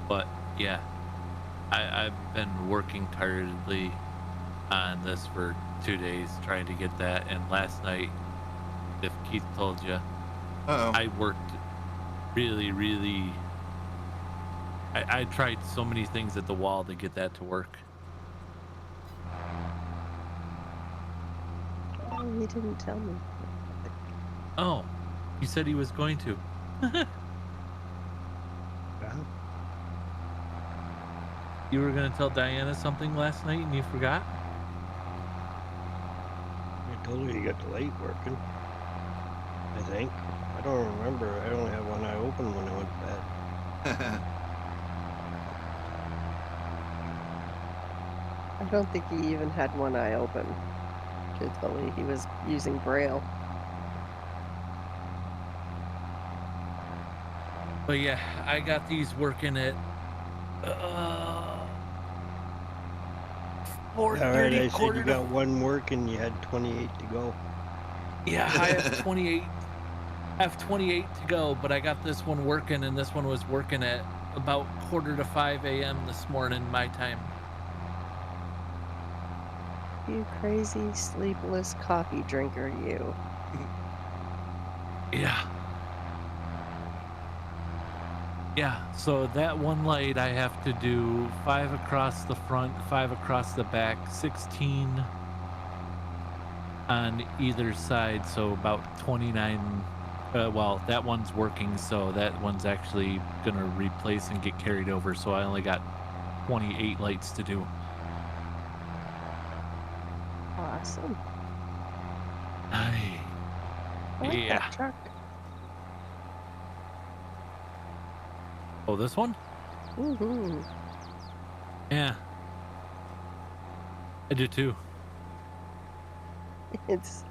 But yeah, I've been working tiredly on this for 2 days trying to get that, and last night, if Keith told you, Uh-oh. I worked really. I tried so many things at the wall to get that to work. Oh, he didn't tell me. Oh, he said he was going to. You were going to tell Diana something last night and you forgot? I told her you got the light working. I think. I don't remember. I only had one eye open when I went to bed. I don't think he even had one eye open. Truthfully, he was using Braille. But yeah, I got these working at 4:30, Alright, I said quarter you to. got one working, you had 28 to go. Yeah, I have 28. I have 28 to go, but I got this one working, and this one was working at about 4:45 a.m. this morning, my time. You crazy, sleepless coffee drinker, you. Yeah. Yeah, so that one light I have to do 5 across the front, 5 across the back, 16 on either side, so about 29. Well, that one's working, so that one's actually gonna replace and get carried over, so I only got 28 lights to do. Awesome. Aye. I like Yeah. that truck. Oh, this one? Mm-hmm. Yeah. I do too. It's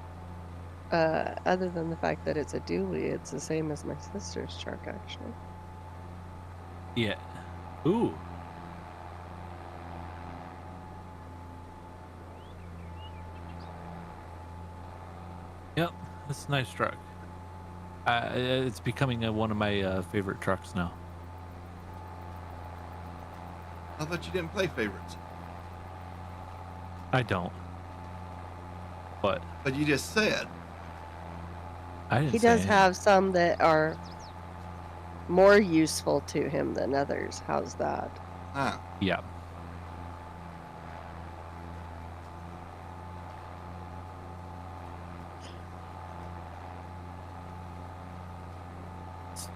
other than the fact that it's a dually, it's the same as my sister's truck actually. Yeah. Ooh. Yep, it's a nice truck. It's becoming one of my favorite trucks now. I thought you didn't play favorites, I don't. But but you just said. I didn't He say does anything. have some that are more useful to him than others. How's that? Huh. Yeah.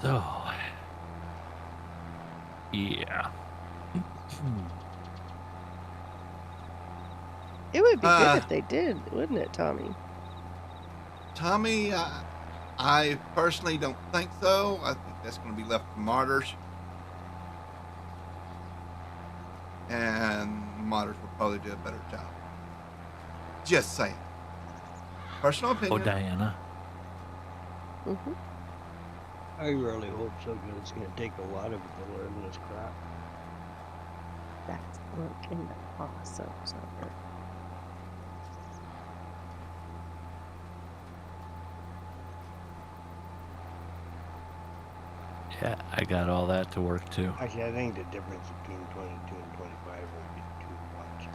So, yeah. It would be good Uh, if they did, wouldn't it, Tommy? Tommy, I personally don't think so. I think that's going to be left to martyrs. And martyrs will probably do a better job. Just saying. Personal Oh, opinion. Diana. Hmm. I really hope so, because it's going to take a lot of it to learn this crap. That's looking awesome. Summer. Yeah, I got all that to work too. Actually, I think the difference between 22 and 25 won't be too much.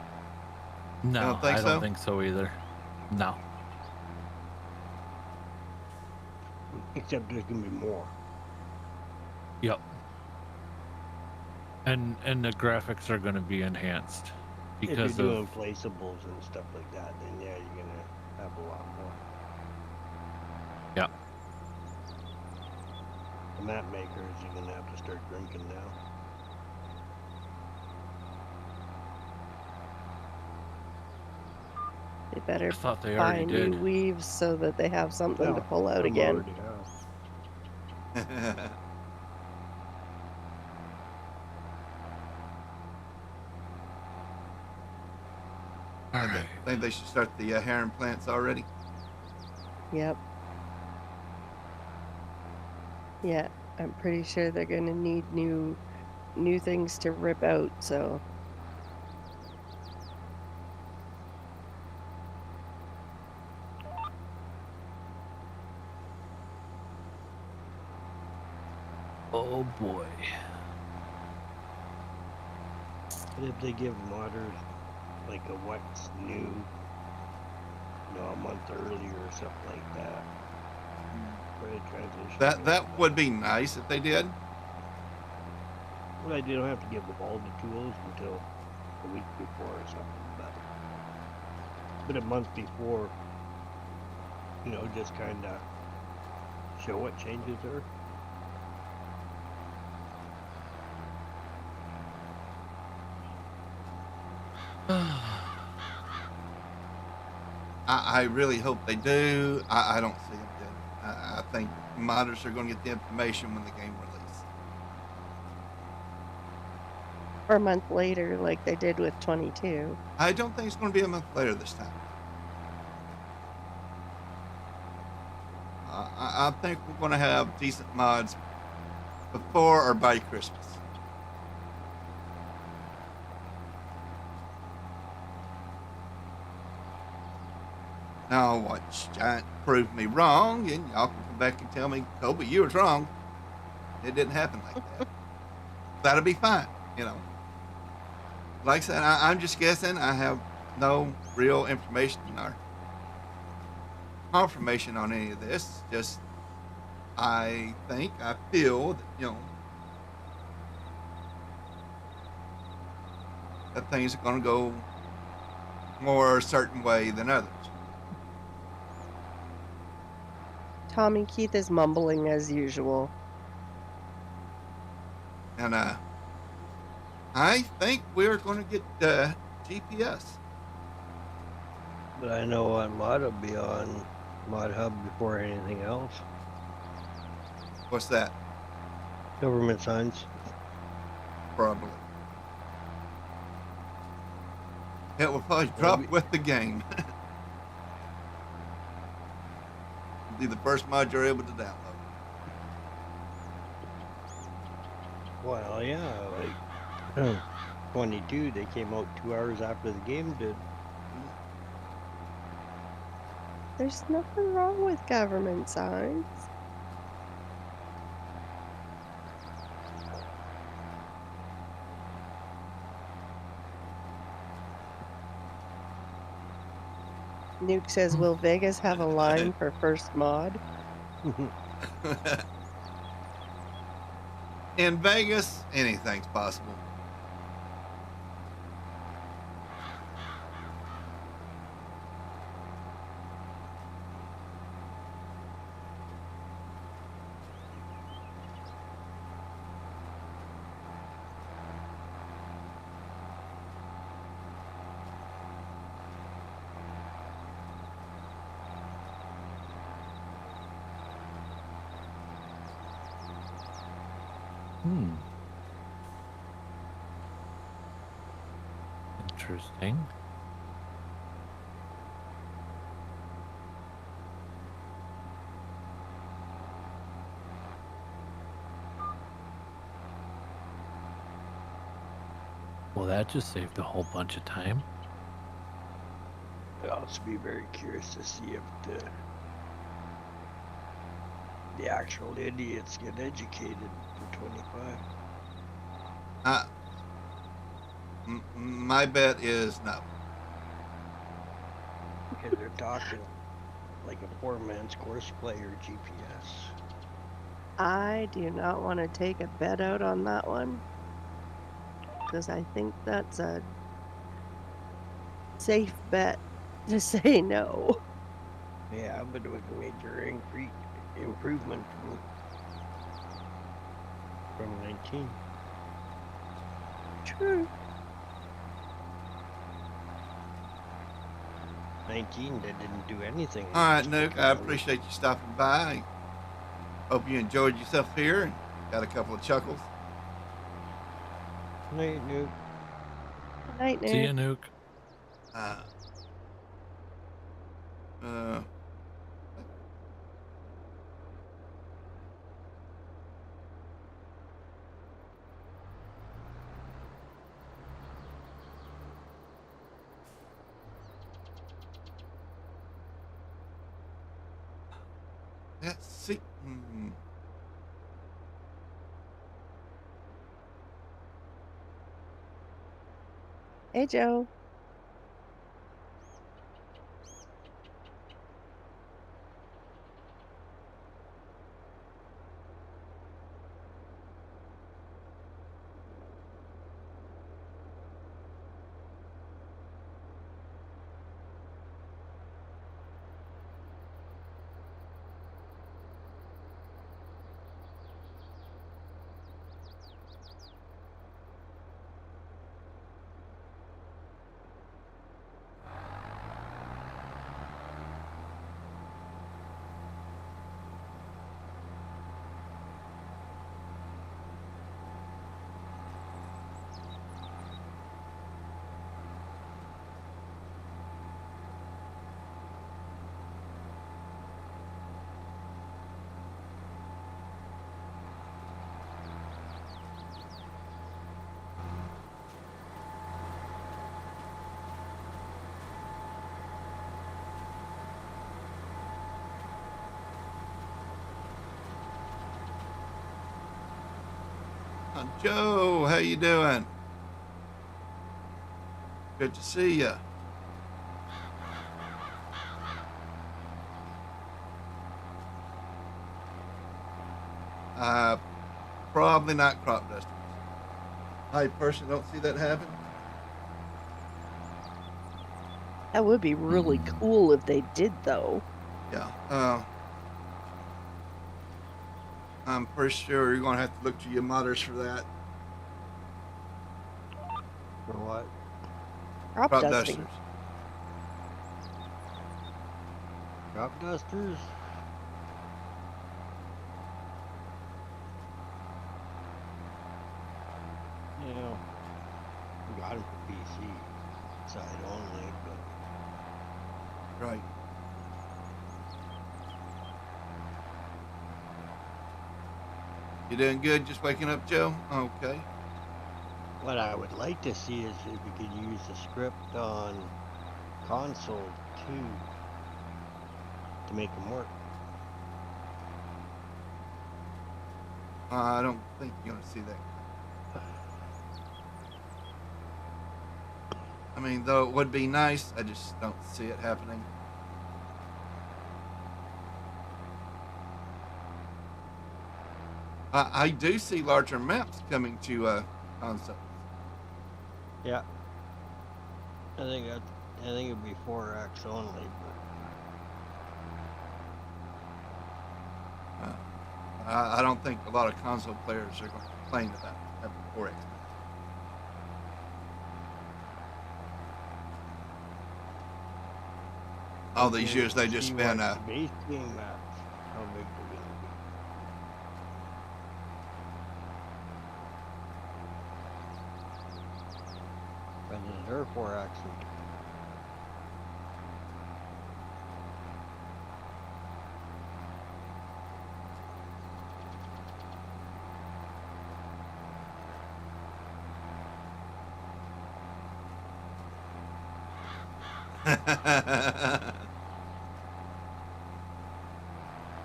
No, don't think I so? don't think so either. No. Except there's going to be more. Yep. And the graphics are going to be enhanced If you're because doing of placeables and stuff like that, then yeah, you're going to have a lot more. yeah. The map makers are going to have to start drinking now. They better I thought they buy already new did. weaves so that they have something to Yeah, pull out some again. already have. All I right. think they should start the heron plants already. Yep. Yeah, I'm pretty sure they're gonna need new things to rip out. So Oh boy. But if they give modders like a what's new, a month earlier or something like that, for a transition. That would be nice if they did. Well, they don't have to give them all the tools until a week before or something, but a month before, just kind of show what changes are. I really hope they do. I don't see them doing it. I think modders are going to get the information when the game releases. or a month later, like they did with 22. I don't think it's going to be a month later this time. I think we're going to have decent mods before or by Christmas. Now watch Giant prove me wrong, and y'all can come back and tell me, Kobe, you was wrong. It didn't happen like that. That'll be fine, Like I said, I'm just guessing. I have no real information or confirmation on any of this. Just I feel that, that things are going to go more a certain way than others. Tommy Keith is mumbling as usual. And I think we're going to get GPS. But I know on mod will be on Mod Hub before anything else. What's that? Government signs. Probably. It will probably drop with the game. It'll be the first mod you're able to download. Well, yeah, like 22, they came out 2 hours after the game did. There's nothing wrong with government signs. Nuke says, will Vegas have a line for first mod? In Vegas, anything's possible. Interesting. Well, that just saved a whole bunch of time. I'll also be very curious to see if the actual idiots get educated for 25. My bet is no. Because they're talking like a poor man's course player GPS. I do not want to take a bet out on that one, because I think that's a safe bet to say no. Yeah, but it was a major improvement from 19. True. 19, they didn't do anything. All right, Nuke, I appreciate you stopping by. Hope you enjoyed yourself here and got a couple of chuckles. Night, Nuke. Good night, Nuke. See ya, Nuke. Let's see. Hey, Joe. Joe, how you doing? Good to see you. Probably not crop dusters. I personally don't see that happen. That would be really cool if they did, though. Yeah. I'm pretty sure you're going to have to look to your modders for that. For what? Crop Crop dusting. dusters. Crop dusters? Yeah. We got them for PC side You doing good? Just waking up, Joe? Okay. What I would like to see is if we could use the script on console too to make them work. I don't think you're gonna see that. I mean, though it would be nice, I just don't see it happening. I do see larger maps coming to consoles. Yeah. I think it'd be 4X only, but I don't think a lot of console players are going to complain about having 4X. All these years they just spent base game maps. How big they're gonna be. But they're 4X.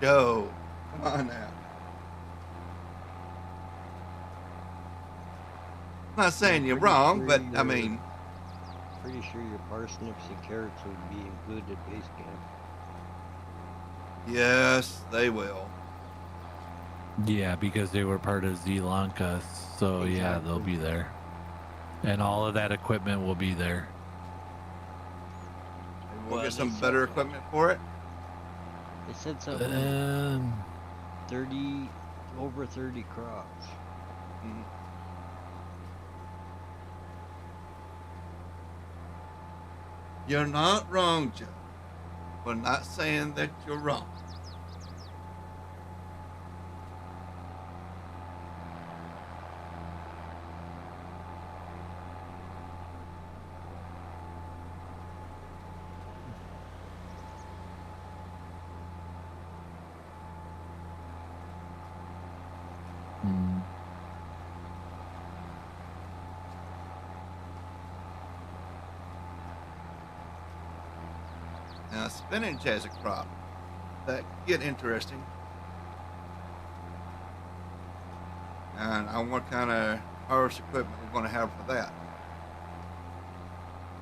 Joe, come on now. I'm not saying you're wrong, but I mean, Pretty sure your parsnips and carrots would be included base game. yes, they will. Yeah, because they were part of Lanka, so yeah, they'll Exactly. be there. And all of that equipment will be there. Maybe we'll Well, get some they better said- equipment for it. They said something like Um, 30, over 30 crops. Mhm. You're not wrong, Joe. We're not saying that you're wrong. hmm. Now, spinach as a crop, that could get interesting. And I wonder what kind of harvest equipment we're going to have for that.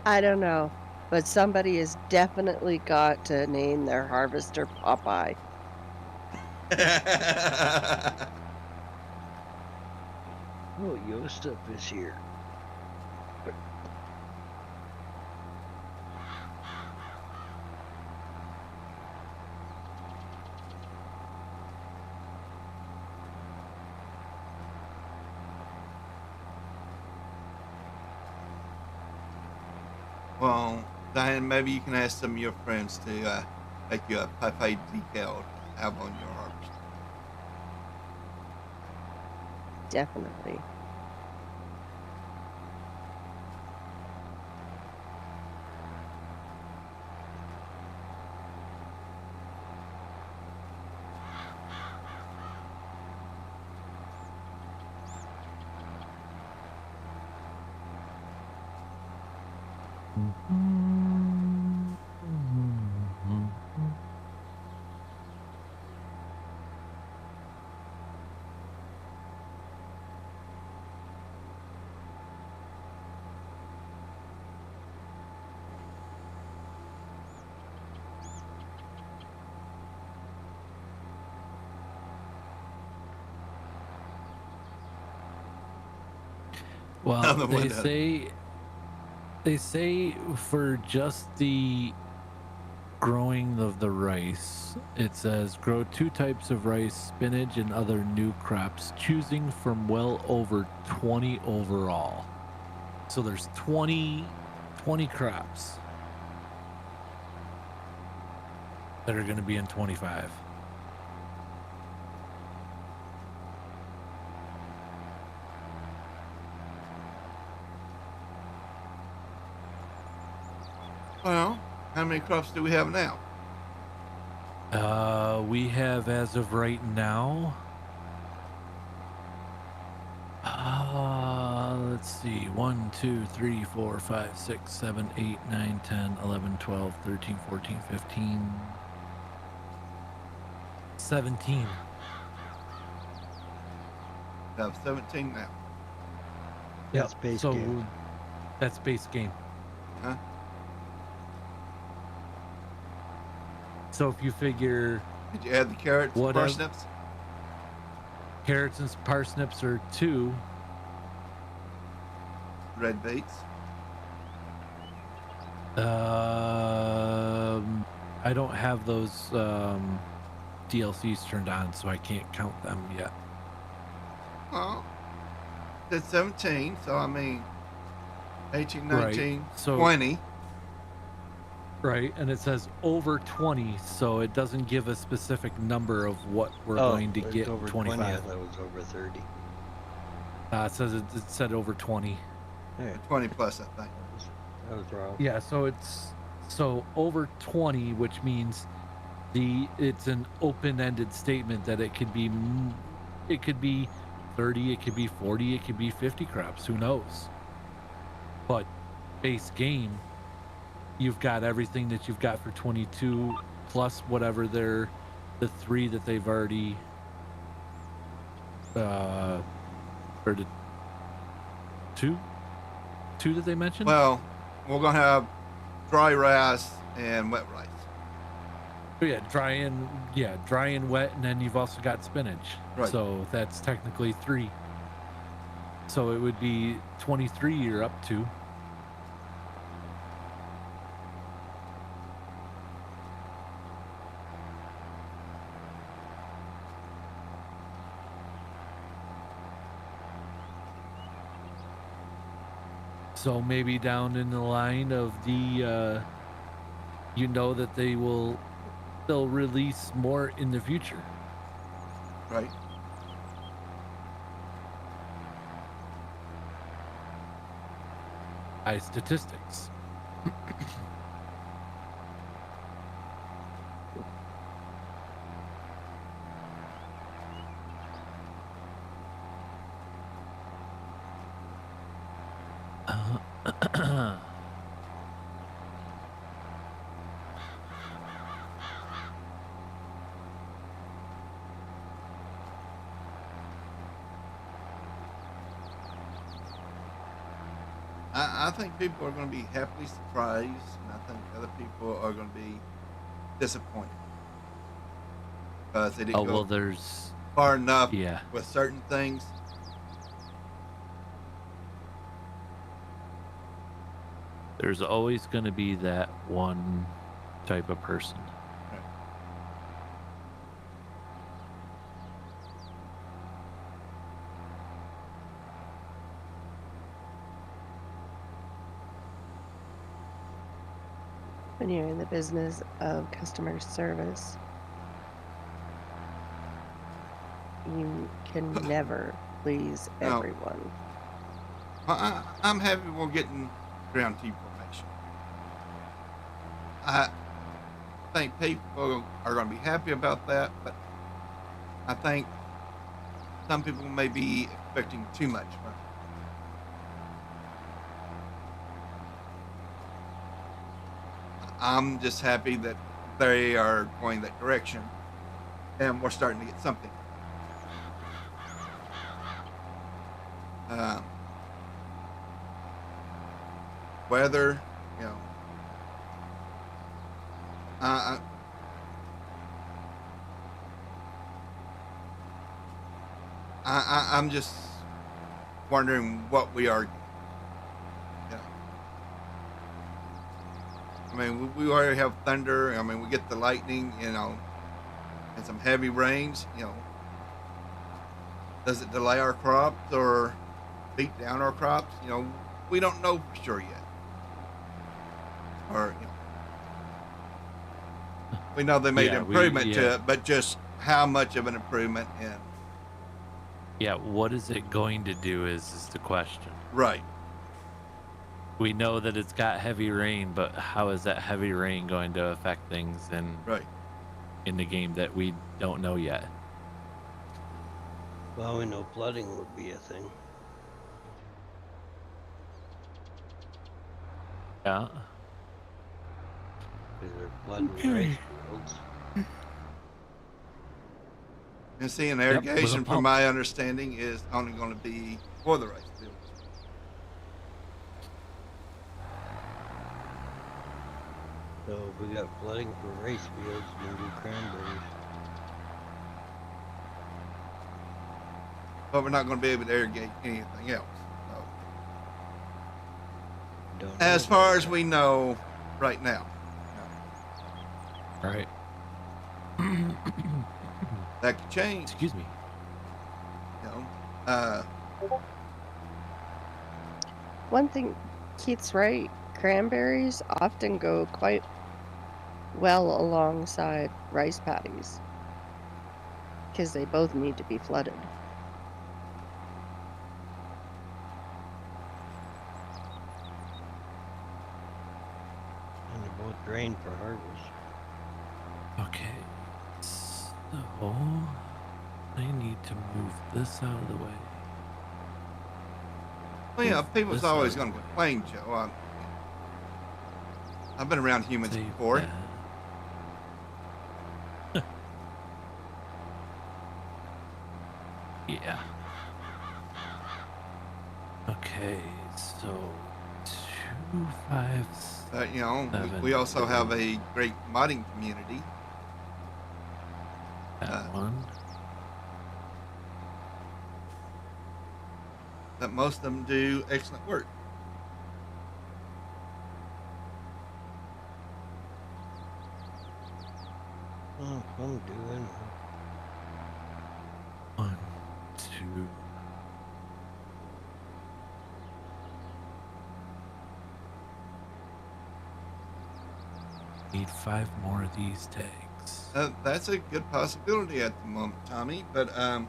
I don't know, but somebody has definitely got to name their harvester Popeye. Oh, Yosef is here. Well, Diane, maybe you can ask some of your friends to make you a Popeye decal to have on your harvest. Definitely. Well, Another one they say for just the growing of the rice, it says grow 2 types of rice, spinach, and other new crops, choosing from well over 20 overall. So there's 20 crops that are going to be in 25. Well, how many crops do we have now? We have, as of right now, Let's see. 1, 2, 3, 4, 5, 6, 7, 8, 9, 10, 11, 12, 13, 14, 15, 17. Have 17 now. That's base so game. that's base game. Huh? So if you figure Did you add the carrots and What else? parsnips? carrots and parsnips are 2, Red beets? I don't have those DLCs turned on, so I can't count them yet. Well, that's 17, so I mean 18, 19, So 20. right, and it says over 20, so it doesn't give a specific number of what we're going to it's get. over 25. 20. I thought it was over 30. It says it said over 20. Hey, 20 plus, I think. that was wrong. Yeah, so so over 20, which means it's an open-ended statement that it could be 30, it could be 40, it could be 50 crops, who knows. But base game, you've got everything that you've got for 22 plus whatever the 3 that they've already or the 2 that they mentioned. Well, we're going to have dry rice and wet rice. Oh, yeah, dry and wet, and then you've also got spinach. Right. So that's technically 3. So it would be 23 you're up to. So maybe down in the line of the, that they'll release more in the future. Right. By statistics. I think people are going to be happily surprised, and I think other people are going to be disappointed because they didn't go there's far enough yeah. with certain things. There's always going to be that one type of person. When you're in the business of customer service, you can never please No. everyone. I'm happy we're getting ground team formation. I think people are going to be happy about that, but I think some people may be expecting too much from it. I'm just happy that they are going that direction, and we're starting to get something. Weather, I'm just wondering what we are. I mean, we already have thunder. I mean, we get the lightning, and some heavy rains. Does it delay our crops or beat down our crops? We don't know for sure yet. Or we know they made improvement to it, but just how much of an improvement? And Yeah, what is it going to do is the question. right. We know that it's got heavy rain, but how is that heavy rain going to affect things in the game that we don't know yet? Well, we know flooding would be a thing. Yeah. Because they're flooding Okay. rice fields. And seeing with a irrigation, from pump. my understanding, is only going to be for the rice fields. So if we got flooding for rice fields, we can do cranberries. But we're not going to be able to irrigate anything else. So, Don't know as about far as that. we know right now, Right. that could change. Excuse me. You know, One thing, Keith's right. Cranberries often go quite well alongside rice paddies because they both need to be flooded. And they're both drained for harvest. Okay. So I need to move this out of the way. well, yeah, Move people's this out always of going the to way. complain, Joe. I've been around humans Save before. that. Yeah. Okay, so 2, 5, You know, Seven. we also have a great modding community. that one. That most of them do excellent work. Oh, I'm doing. 1, 2. Need 5 more of these tags. That's a good possibility at the moment, Tommy. But how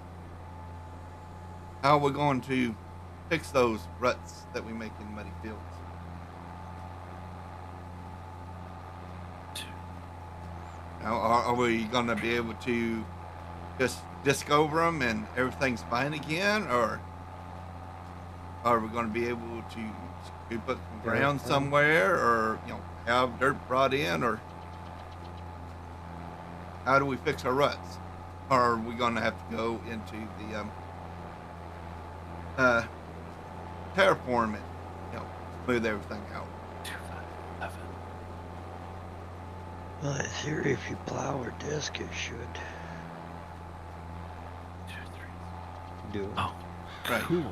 are we going to fix those ruts that we make in muddy fields? 2. Now, are we going to be able to just disc over them and everything's fine again, or are we going to be able to scoop up some ground somewhere, or have dirt brought in, or how do we fix our ruts? Or are we going to have to go into the terraform it, smooth everything out? 2, 5, 11. Well, in theory, if you plow or disc, it should 2, 3. do it. Oh, Right. cool.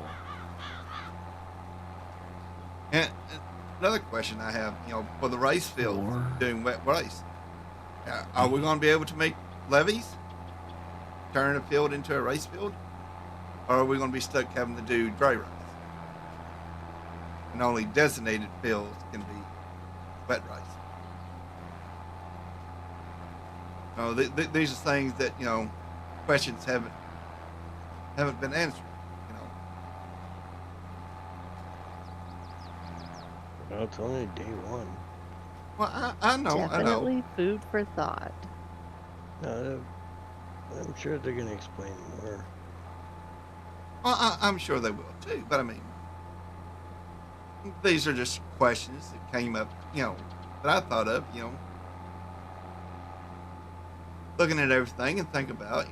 And another question I have, for the rice fields, 4. doing wet rice, are we going to be able to make levees, turn a field into a rice field, or are we going to be stuck having to do dry rice? And only designated fields can be wet rice. These are things that questions haven't been answered. Well, it's only day one. Well, I know. Definitely food for thought. No, I'm sure they're going to explain more. Well, I'm sure they will too. But I mean, these are just questions that came up, that I thought of, looking at everything and think about,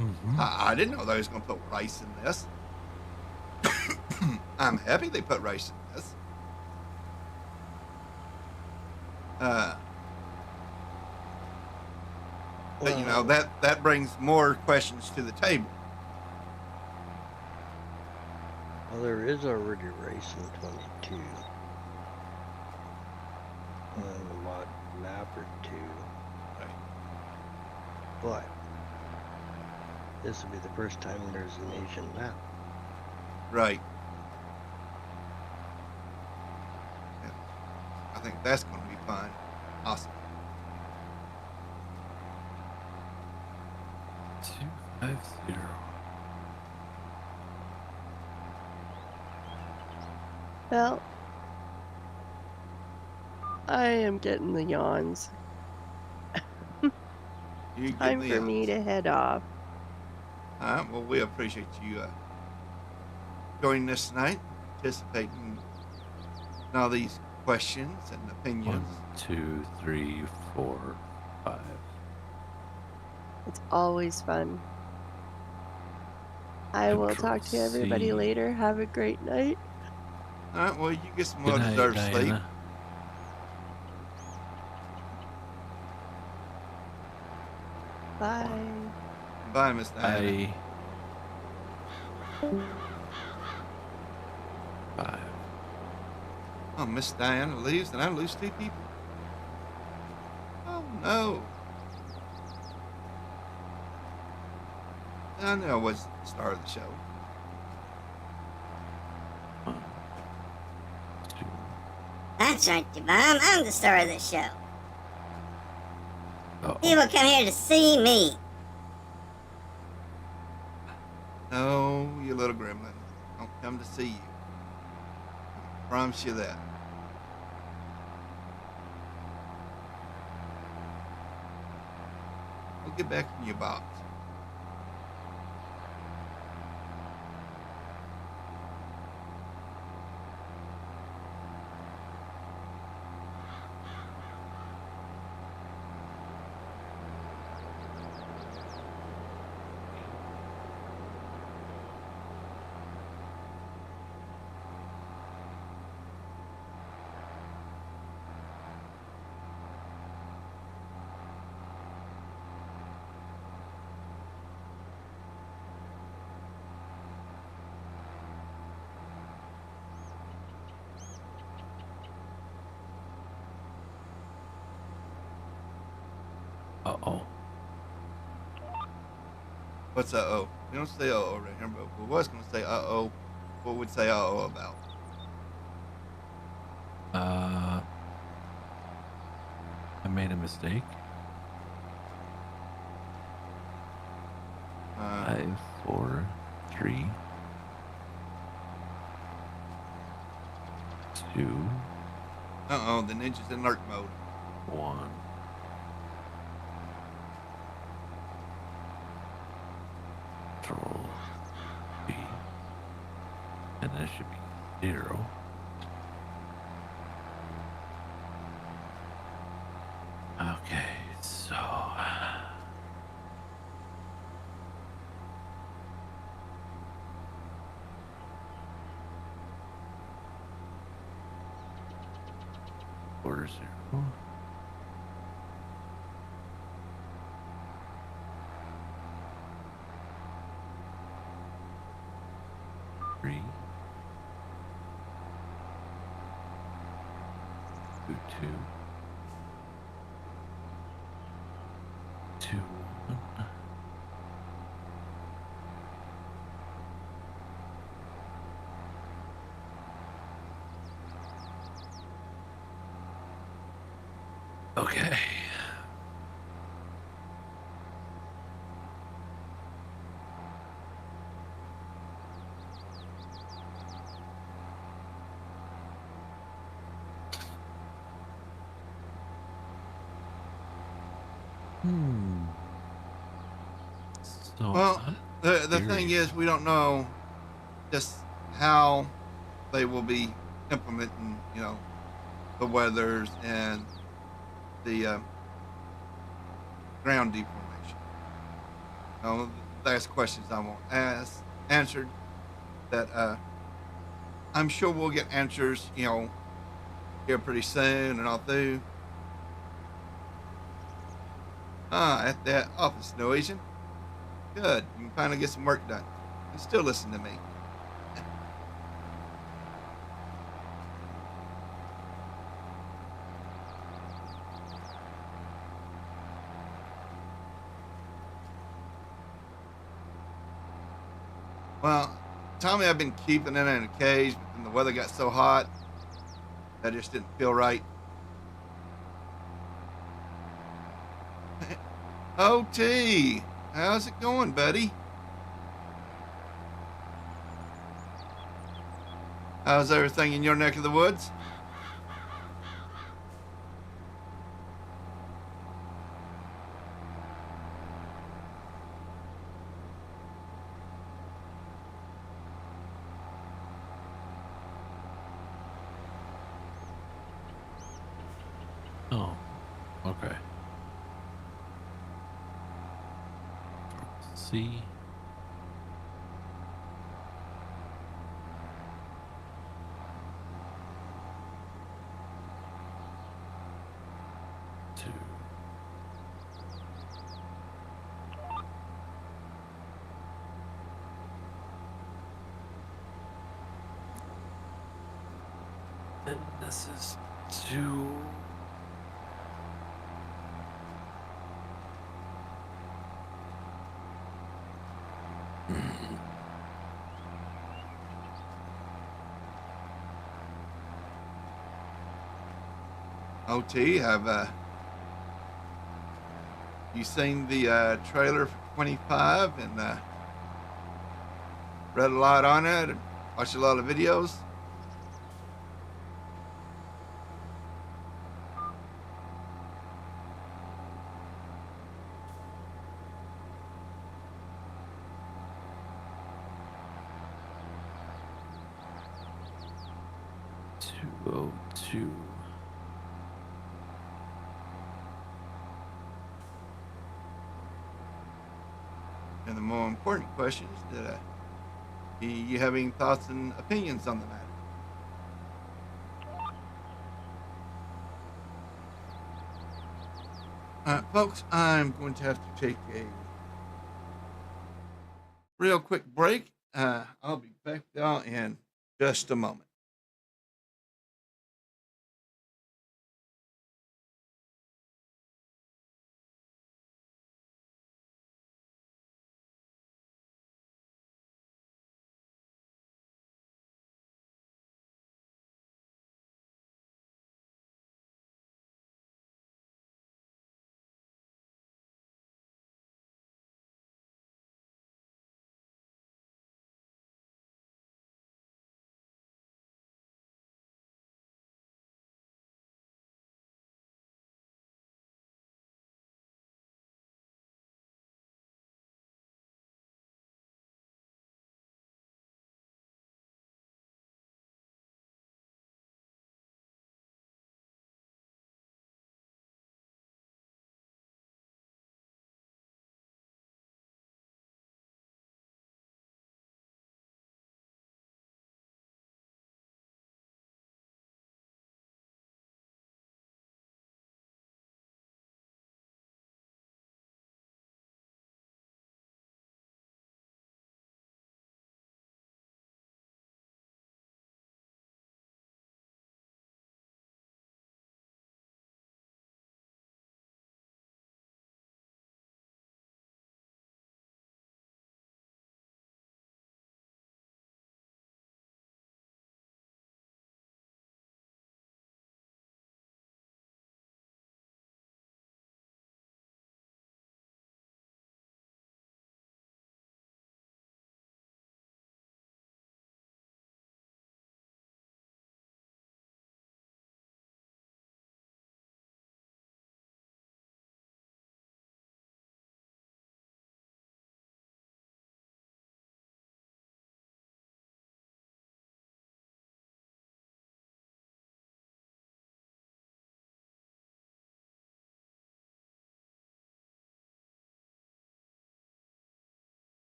Mm-hmm. I didn't know they was going to put rice in this. I'm happy they put rice in this. But that brings more questions to the table. Well, there is already rice in 22. On the mod map or 2. Right. But this will be the first time there's a nation map. Right. Yeah. I think that's going to be fun. Awesome. 2, 5, 0. Well, I am getting the yawns. You give Time me for me to head off. All right. Well, we appreciate you joining us tonight, participating all these questions and 1, opinions. 2, 3, 4, 5. It's always fun. I will Control talk to everybody C. later. Have a great night. All right, well, you get some Good night, well-deserved sleep. Diana. Bye. Bye, Miss Diana. Bye. 5. Oh, Miss Diana leaves and I lose 2 people. Oh, no. I knew I was the star of the show. 1, 2. That's right, Bomb. I'm the star of the show. Uh-oh. People come here to see me. No, you little gremlin. Don't come to see you. I promise you that. We'll get back in your box. Uh-oh. What's uh-oh? We don't say uh-oh right here, but we was going to say uh-oh. What would say uh-oh about? I made a mistake. 5, 4, 3, 2, Uh-oh, the ninja's in lurk mode. 1. Control B. And that should be 0. Okay, so order 0. Three, 2, 2, 2, 1. Okay. So Well, the thing curious. is, we don't know just how they will be implementing, the weathers and the ground deformation. That's questions I want answered that I'm sure we'll get answers, here pretty soon and all through. At that office, no Asian. Good. You can finally get some work done. And still listen to me. Well, Tommy, I've been keeping it in a cage, but then the weather got so hot, that just didn't feel right. OT, how's it going, buddy? How's everything in your neck of the woods? Oh, okay. See. Two. And this is 2. OT, have you seen the trailer for 25 and read a lot on it and watched a lot of videos? Two. And the more important question is, do you have any thoughts and opinions on the matter? Folks, I'm going to have to take a real quick break. I'll be back down in just a moment.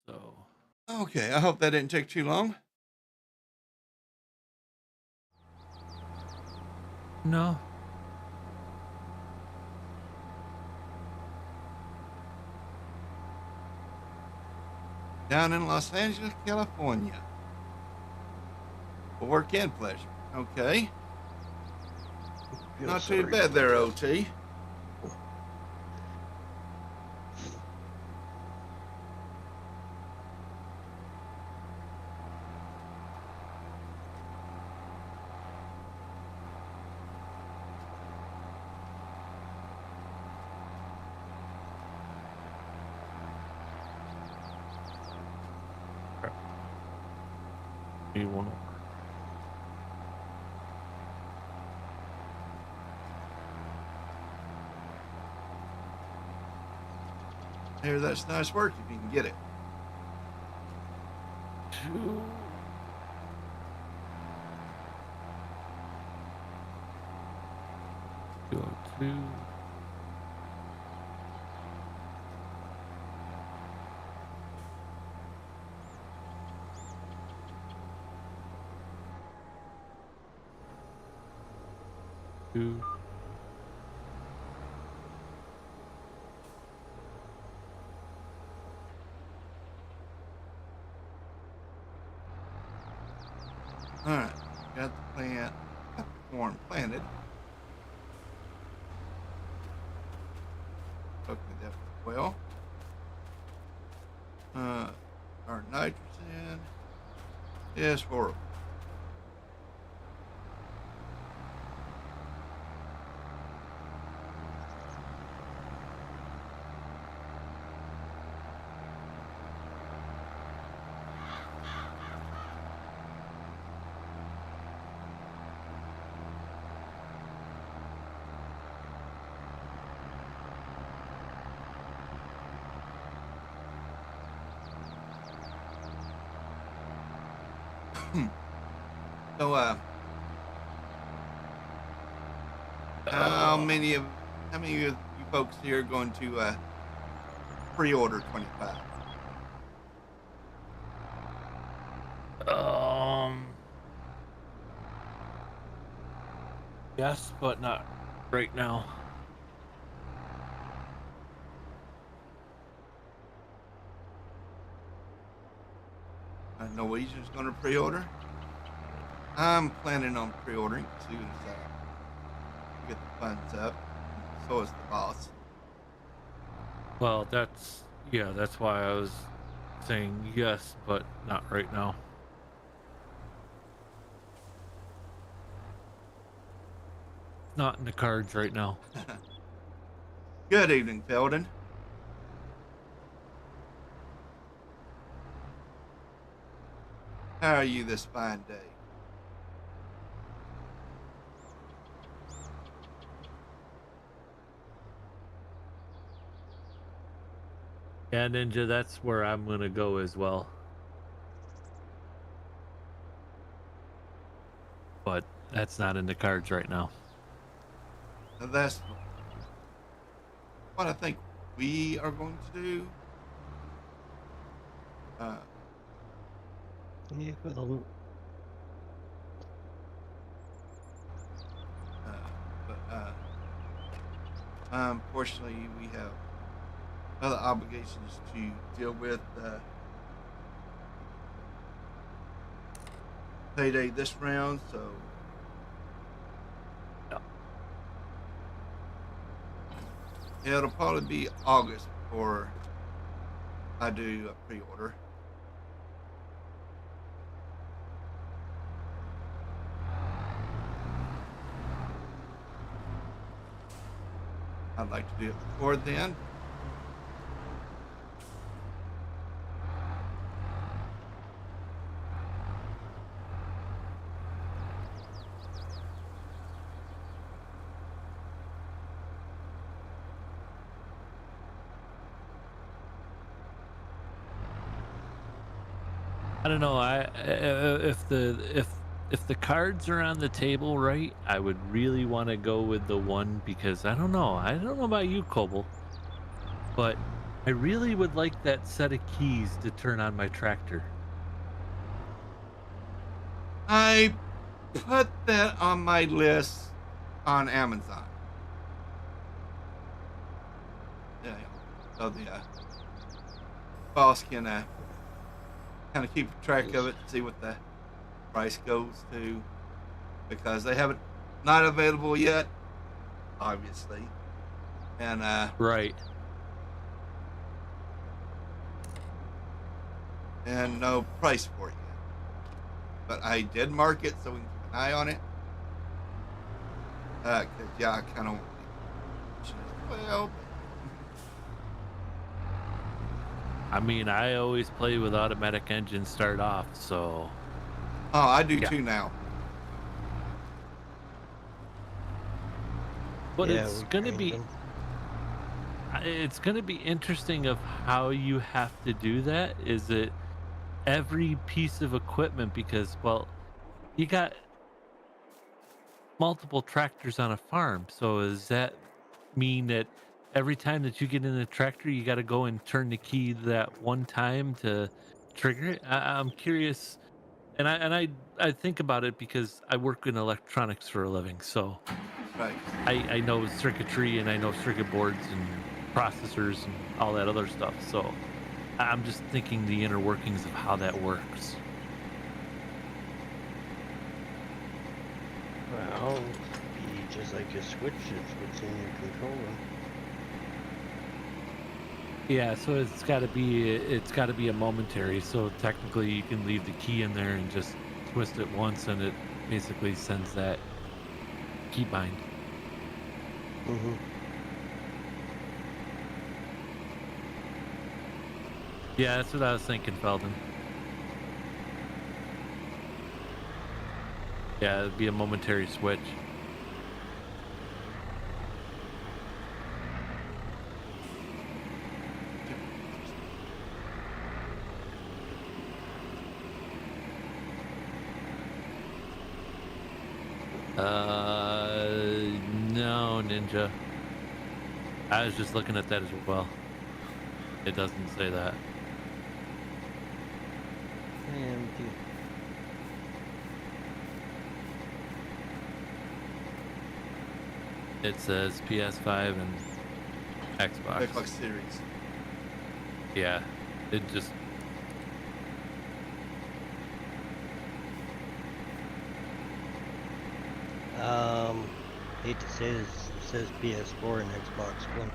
So. Okay, I hope that didn't take too long. No. Down in Los Angeles, California. For work and pleasure. Okay. Feel Not too sorry bad for there, that. OT. You want to. Here, that's nice work if you can get it. 2. 202. Two. All right, got the corn planted. Hopefully that went well. Our nitrogen is horrible. So, how many of you folks here are going to pre-order 25? Yes, but not right now. Norwegian's going to pre-order. I'm planning on pre-ordering as soon as I get the funds up. So is the boss. Well, that's why I was saying yes, but not right now. Not in the cards right now. Good evening, Felden. How are you this fine day? Yeah, Ninja, that's where I'm gonna go as well. But that's not in the cards right now. Now that's what I think we are going to do. Yeah, well, Unfortunately, we have other obligations to deal with. Payday this round, so yeah, it'll probably be August before I do a pre-order. I'd like to do it before then. I don't know. If the cards are on the table right, I would really want to go with the one because I don't know. I don't know about you, Koble, but I really would like that set of keys to turn on my tractor. I put that on my list on Amazon. Yeah, so the boss can kind of keep track of it, see what the price goes to, because they haven't not available yet, obviously, and Right. and no price for it yet. But I did mark it so we can keep an eye on it. Cause yeah, I kind of want to be well. I mean, I always play with automatic engine start off, so. Oh, I do Yeah. too now. But yeah, it's we gonna trained be them. it's gonna be interesting of how you have to do that. Is it every piece of equipment? Because well, you got multiple tractors on a farm. So does that mean that every time that you get in a tractor, you got to go and turn the key that one time to trigger it? I'm curious, and I think about it because I work in electronics for a living, so Right. I know circuitry and I know circuit boards and processors and all that other stuff. So I'm just thinking the inner workings of how that works. Well, it'd be just like a switch that's what's in your controller. Yeah, so it's got to be a momentary. So technically, you can leave the key in there and just twist it once, and it basically sends that key bind. Mm-hmm. Yeah, that's what I was thinking, Feldon. Yeah, it'd be a momentary switch. No, Ninja. I was just looking at that as well. It doesn't say that. Empty. It says PS5 and Xbox. Xbox Series. Yeah, it just. Hate to say this, it says PS4 and Xbox One.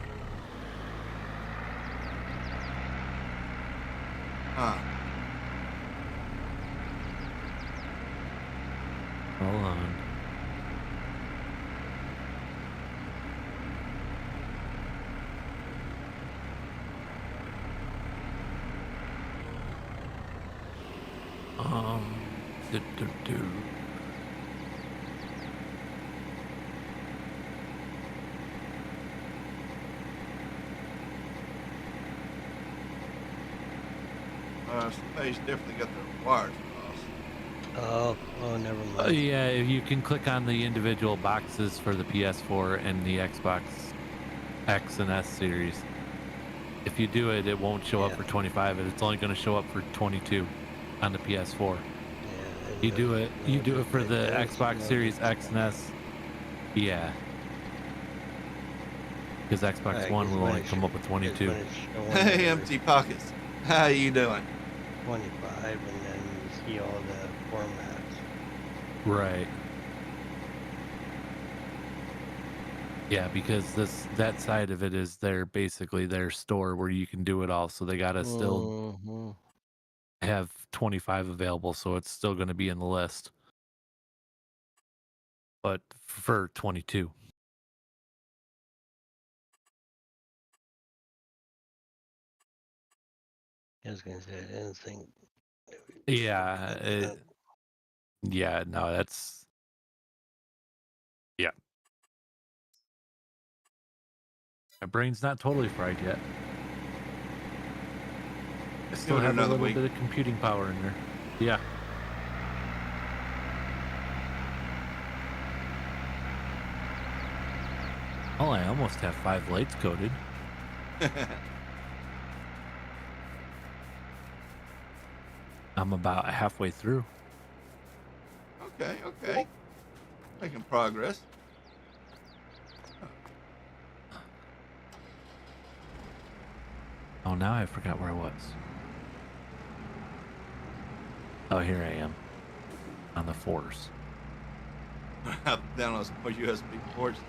Huh. Hold on. Do, do, do. Somebody's definitely got their wires crossed. Oh, never mind. Yeah, if you can click on the individual boxes for the PS4 and the Xbox X and S series. If you do it, it won't show up Yeah. for 25. It's only going to show up for 22 on the PS4. Yeah, You do it. You do it for the It does Xbox no Series difference. X and S. Yeah. Because Xbox Right, One 'cause will when only it's- come up with 'cause 22. when it's showing Hey, there empty pockets. How you doing? 25, and then you see all the formats. Right. Yeah, because that side of it is basically their store where you can do it all. So they gotta still Mhm. have 25 available, so it's still going to be in the list. But for 22. I was gonna say, I didn't think. Yeah. Yeah, no, that's. Yeah. My brain's not totally fried yet. I still Give it have a another little week. bit of computing power in there. Yeah. Oh, I almost have 5 lights coded. I'm about halfway through. Okay. Making progress. Oh, now I forgot where I was. Oh, here I am. On the force. Down on some more USB ports.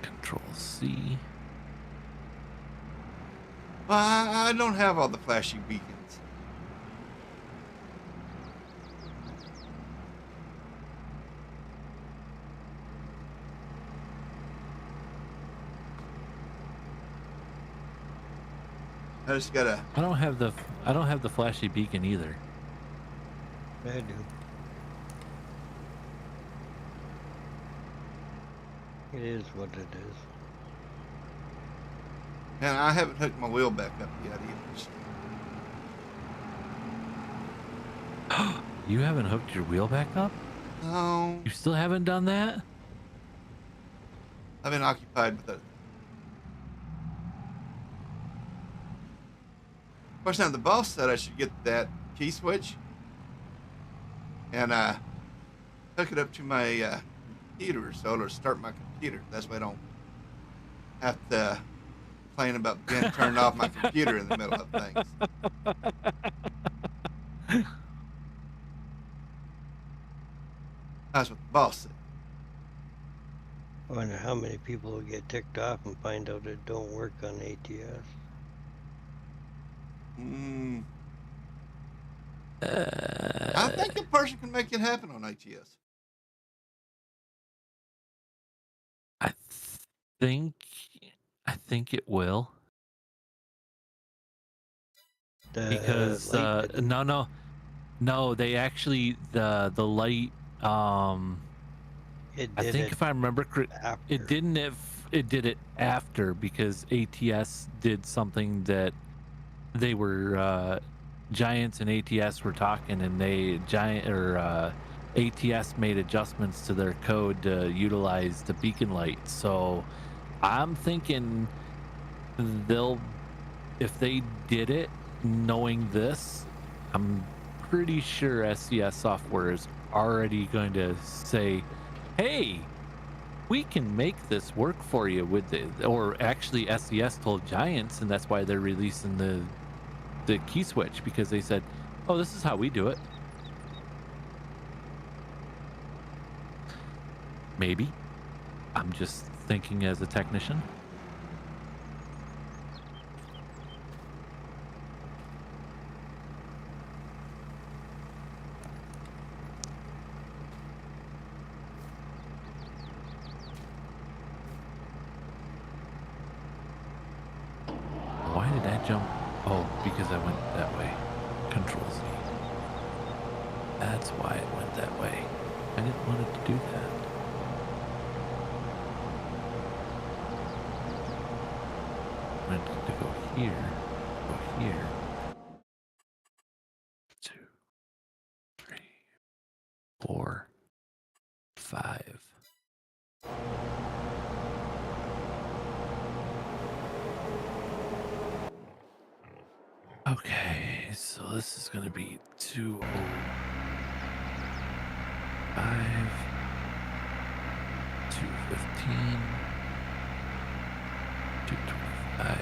Control C. Well, I don't have all the flashy beacons. I just gotta. I don't have the flashy beacon either. I do. It is what it is. And I haven't hooked my wheel back up yet either. You haven't hooked your wheel back up? No, You still haven't done that? I've been occupied with other things. Of course, now the boss said I should get that key switch and hook it up to my computer so it'll start my computer. That's why I don't have to complain about being turned off my computer in the middle of things. That's what the boss said. I wonder how many people will get ticked off and find out it don't work on ATS. I think a person can make it happen on ATS. I think it will. The Because light didn't- no, they actually the light it I did think it if I remember correct, after. it didn't if it did it after because ATS did something that they were Giants and ATS were talking and ATS made adjustments to their code to utilize the beacon light. So I'm thinking if they did it knowing this, I'm pretty sure SCS software is already going to say, hey, we can make this work for you with or actually SCS told Giants, and that's why they're releasing the key switch, because they said, oh, this is how we do it. Maybe. I'm just thinking as a technician. Why did I jump? Oh, because I went that way. Control Z. That's why it went that way. I didn't want it to do that. I wanted it to go here. Go here. 2, 3, 4, 5. Okay, so this is going to be 205, 215, 225,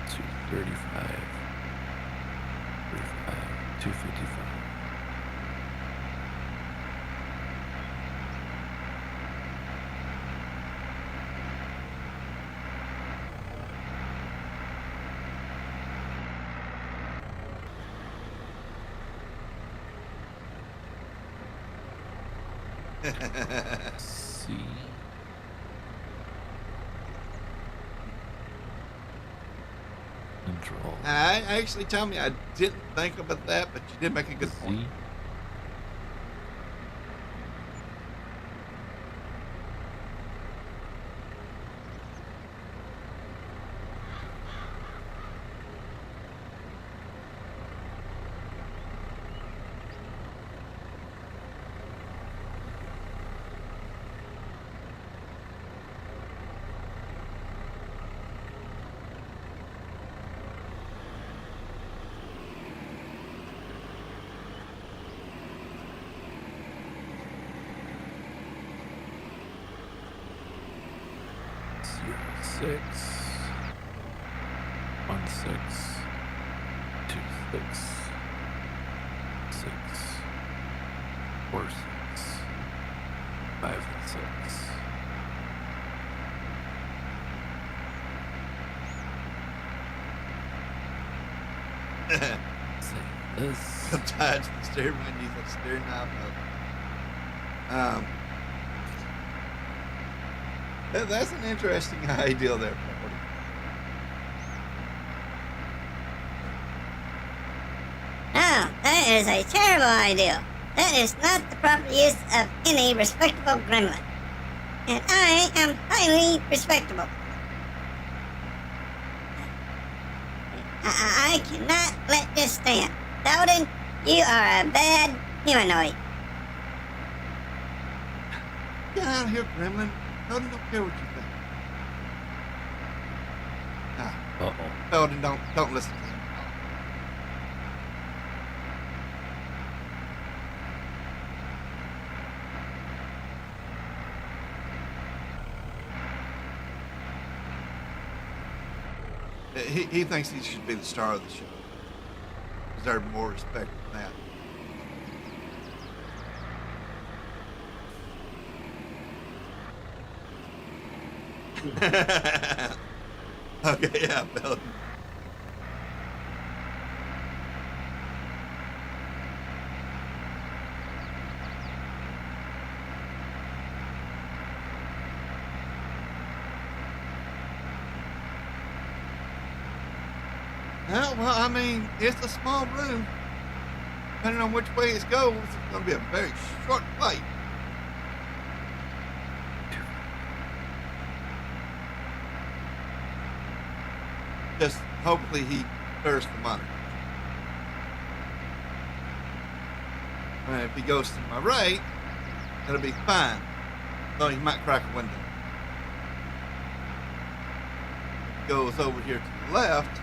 235, 35, 255. C. Control. I actually tell me I didn't think about that, but you did make a good point. Z. Six, 1, 6, 2, 6, 6, 4, 6, 5, and 6. Say this. Sometimes the steering wheel needs a steering knob. That's an interesting idea there, Party. No, that is a terrible idea. That is not the proper use of any respectable gremlin. And I am highly respectable. I cannot let this stand. Belden, you are a bad humanoid. Get out of here, Gremlin. Belden don't care what you think. Uh-oh. Belden, don't listen to him. He thinks he should be the star of the show. Deserve more respect than that. Okay, yeah, Belden. Well, I mean, it's a small room. Depending on which way it goes, it's going to be a very short flight. Just hopefully he clears the monitor. And if he goes to my right, it'll be fine. Though he might crack a window. If he goes over here to the left,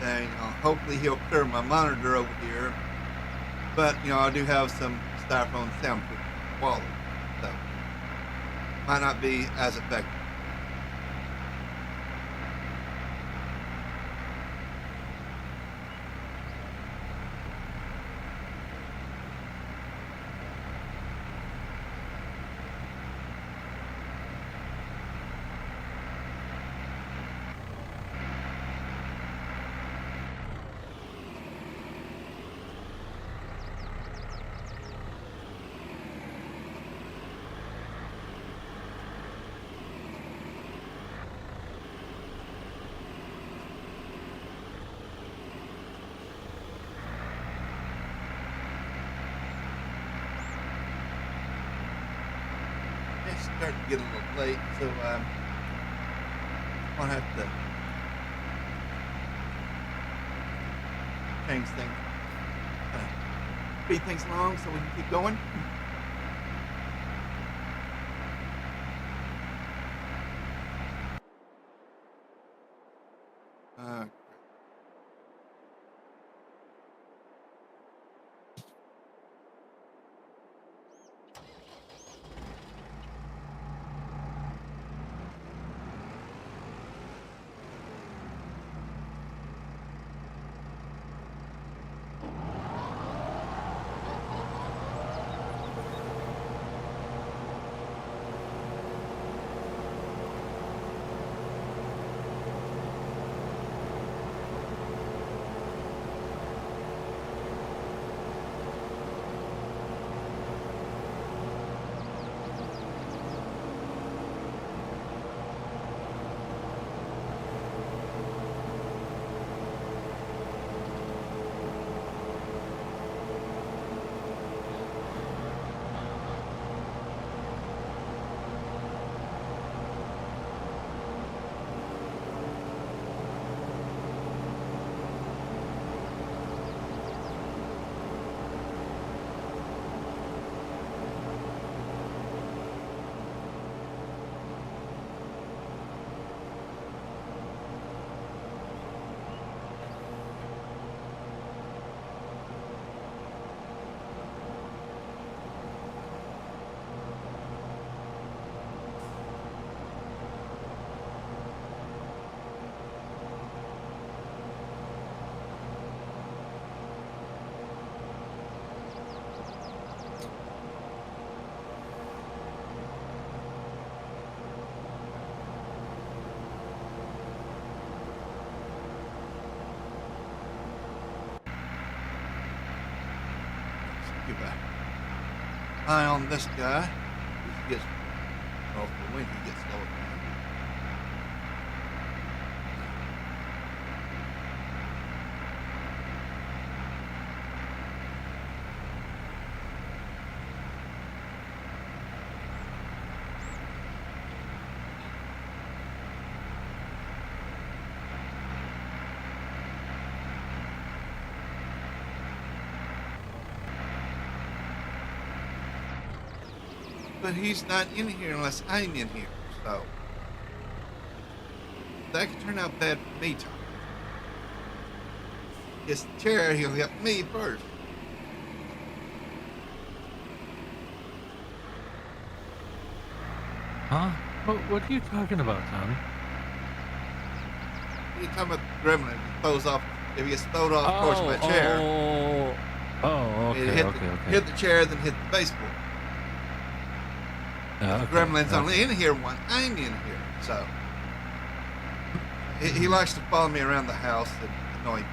then hopefully he'll clear my monitor over here. But I do have some styrofoam soundproof wallet, so might not be as effective. It's starting to get a little late, so I'm gonna have to change things, speed things along so we can keep going. Keep an eye on this guy. He gets off the wind, he gets slowed down. but he's not in here unless I'm in here. So that could turn out bad for me, Tom. Gets the chair, he'll help me first. Huh? What are you talking about, Tommy? You're talking about the gremlin. If he gets thrown off towards my chair, Okay, it okay. hit the chair, then hit the baseboard. Okay, Gremlin's okay. only in here when I'm in here, so he likes to follow me around the house and annoy me.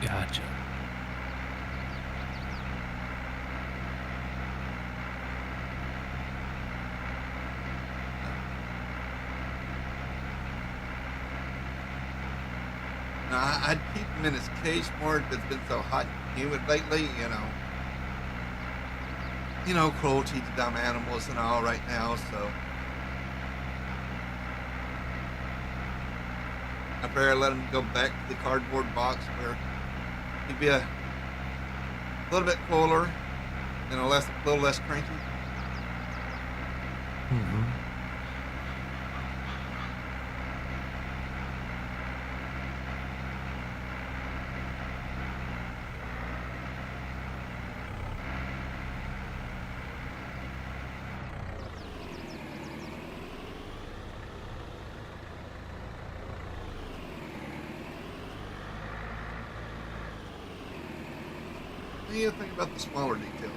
Gotcha. Now, I'd keep him in his cage more because it's been so hot and humid lately, cruelty to dumb animals and all right now, so I better let him go back to the cardboard box where he'd be a little bit cooler and a little less cranky. Mm-hmm. What do you think about the smaller details?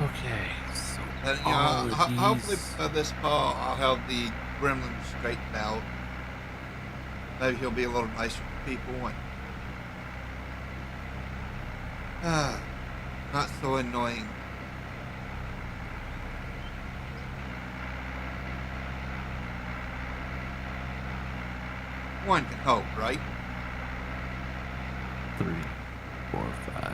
Okay, so And, all of hopefully these- by this fall I'll have the gremlin straightened out. Maybe he'll be a little nicer to people and not so annoying. One can hope, right? 3, 4, 5.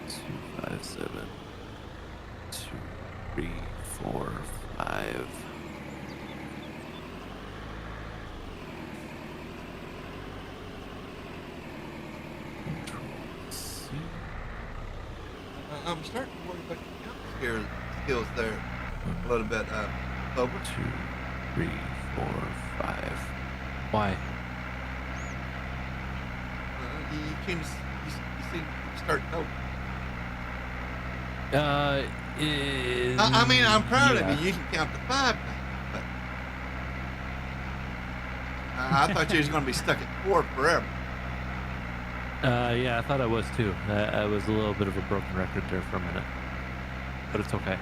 2, 5, 7. 2, 3, 4, 5. Control C. I'm starting to worry about your skills there a little bit. Over. 2, 3, 4, 5. Why? You seem to start over. I mean, I'm proud of you. You can count to 5 now. But I thought you was going to be stuck at 4 forever. Yeah, I thought I was too. I was a little bit of a broken record there for a minute, but it's okay.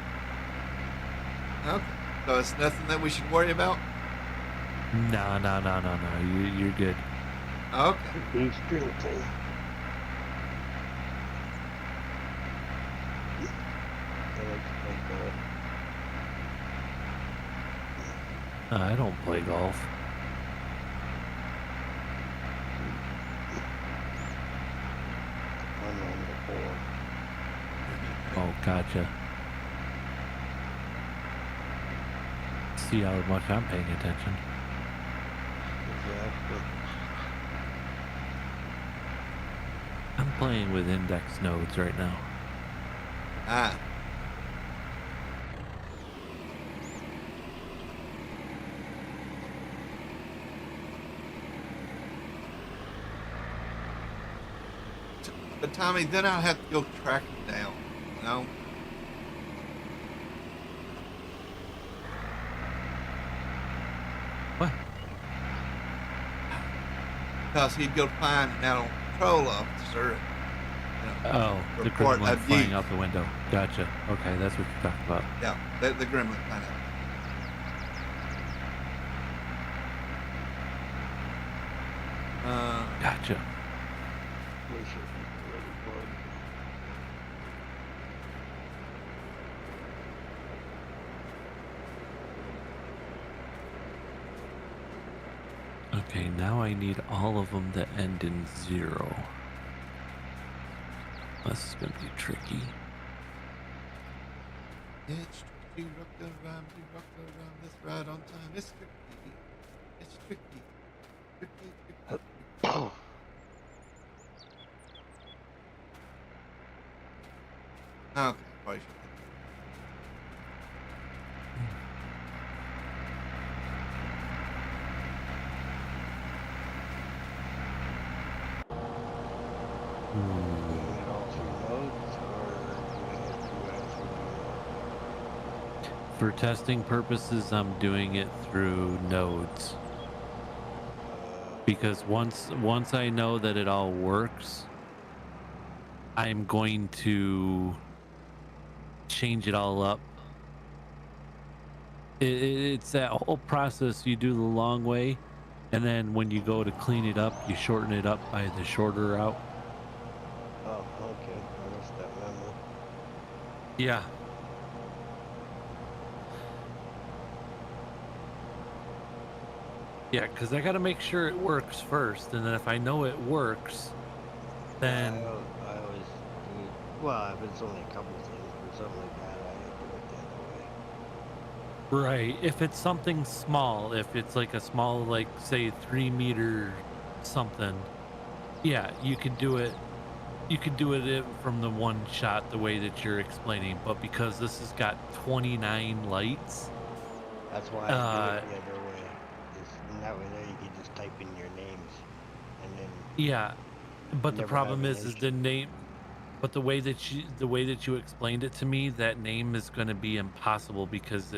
Okay. So it's nothing that we should worry about? No. You're good. Okay. He's drinking. I like to play golf. I don't play golf. I'm on the board. Oh, gotcha. See how much I'm paying attention. Exactly. I'm playing with index nodes right now. Ah. But Tommy, then I'll have to go track him down, you know? What? because he'd go find an animal control officer and, Oh, the report gremlin flying abuse. out the window. Gotcha. Okay, that's what you're talking about. Yeah, the gremlin kind of. Gotcha. We should be really good. Okay, now I need all of them that end in 0. This is gonna be tricky. It's tricky, rock around this ride on time. It's tricky. It's tricky. Tricky. Okay, probably should. Doing it all through nodes, or doing it through actually For testing purposes, I'm doing it through nodes. Because once I know that it all works, I'm going to change it all up. It's that whole process. You do the long way, and then when you go to clean it up, you shorten it up by the shorter route. Oh, okay. I missed that memo. Yeah. Yeah, because I got to make sure it works first, and then if I know it works, then I always do. Well, if it's only a couple things or something like that, I do it the other way. right. If it's something small, if it's like a small, like say 3-meter something, yeah, you could do it. You could do it from the one shot the way that you're explaining, but because this has got 29 lights, That's why I do it the other way. And that way there you can just type in your names, and then yeah. But the never problem have an is the name. But the way that you explained it to me, that name is going to be impossible because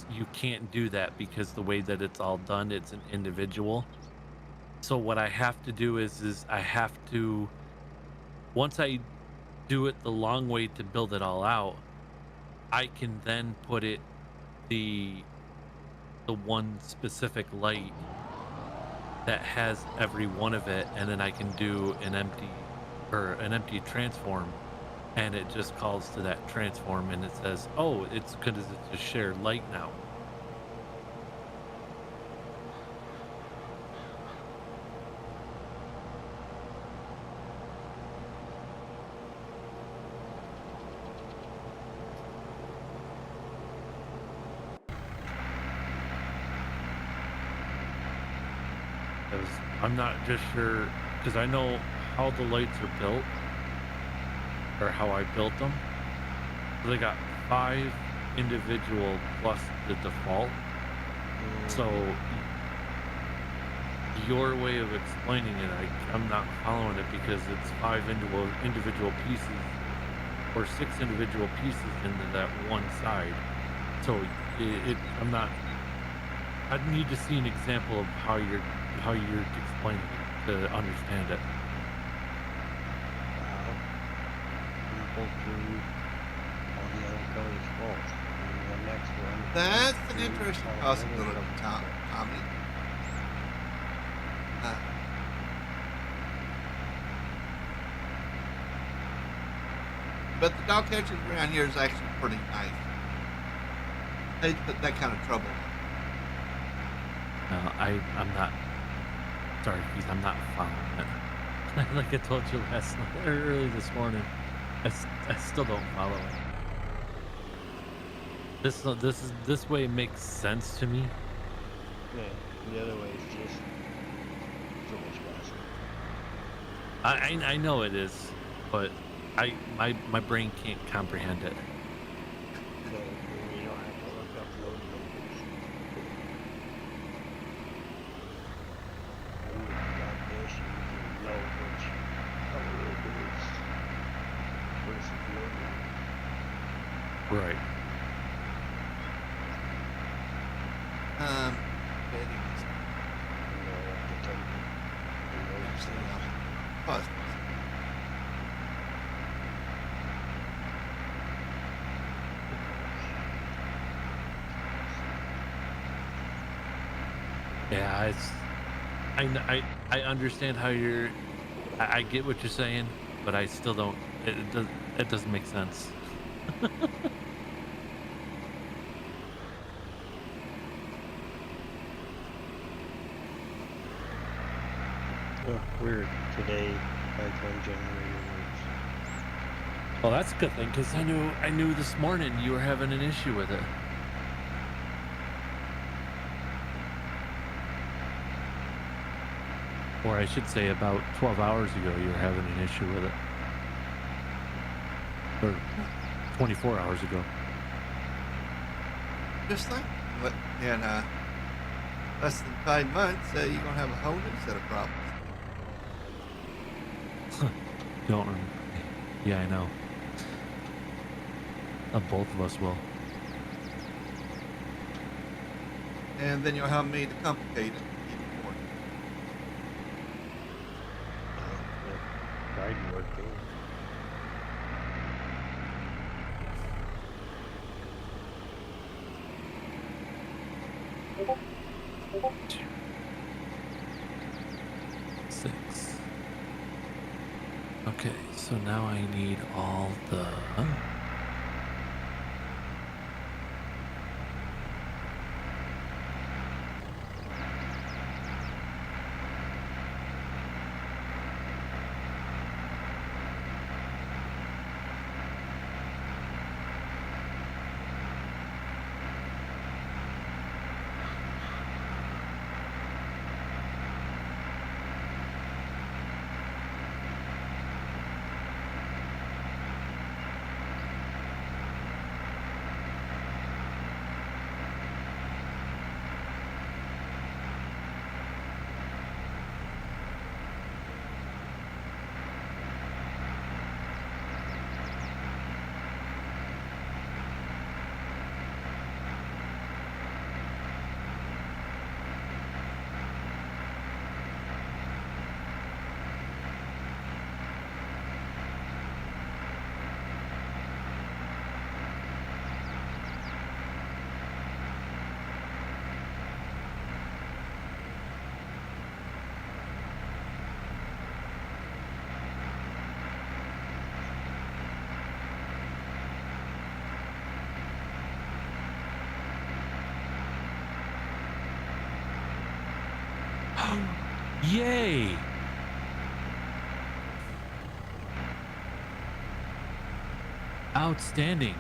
you can't do that because the way that it's all done, it's an individual. So what I have to do is I have to, once I do it the long way to build it all out, I can then put it the one specific light that has every one of it, and then I can do an empty transform, and it just calls to that transform, and it says, oh, it's because it's a shared light now. Because I'm not just sure, because I know how the lights are built, or how I built them. So they got 5 individual plus the default. So your way of explaining it, I'm not following it because it's 5 individual pieces, or 6 individual pieces into that one side. So I'm not. I need to see an example of how you're explaining it to understand it. You pull through all the other colors false. And the next one. That's an through interesting all the other possibility, colors. Tommy. But the dog catchers around here is actually pretty nice. They put that kind of trouble on. I'm not. Sorry, Keith. I'm not following it. Like I told you last night, or early this morning, I still don't follow it. This way makes sense to me. Yeah, the other way is just so much faster. I know it is, but my brain can't comprehend it. So you don't have to look up those numbers. And you got this, you can know which color it is versus the other one. Right. Betty was- You know, have to type in those positives. Yeah, I understand how you're. I get what you're saying, but I still don't. It doesn't make sense. Oh, weird. Today, Python generator works. Well, that's a good thing because I knew this morning you were having an issue with it. Or I should say about 12 hours ago you were having an issue with it. Or 24 hours ago. Just think, in less than 5 months, you're going to have a whole new set of problems. Don't remember. Yeah, I know. Both of us will. And then you'll have me to complicate it even more. Tried working. Six. Okay, so now I need all the... Yay! Outstanding.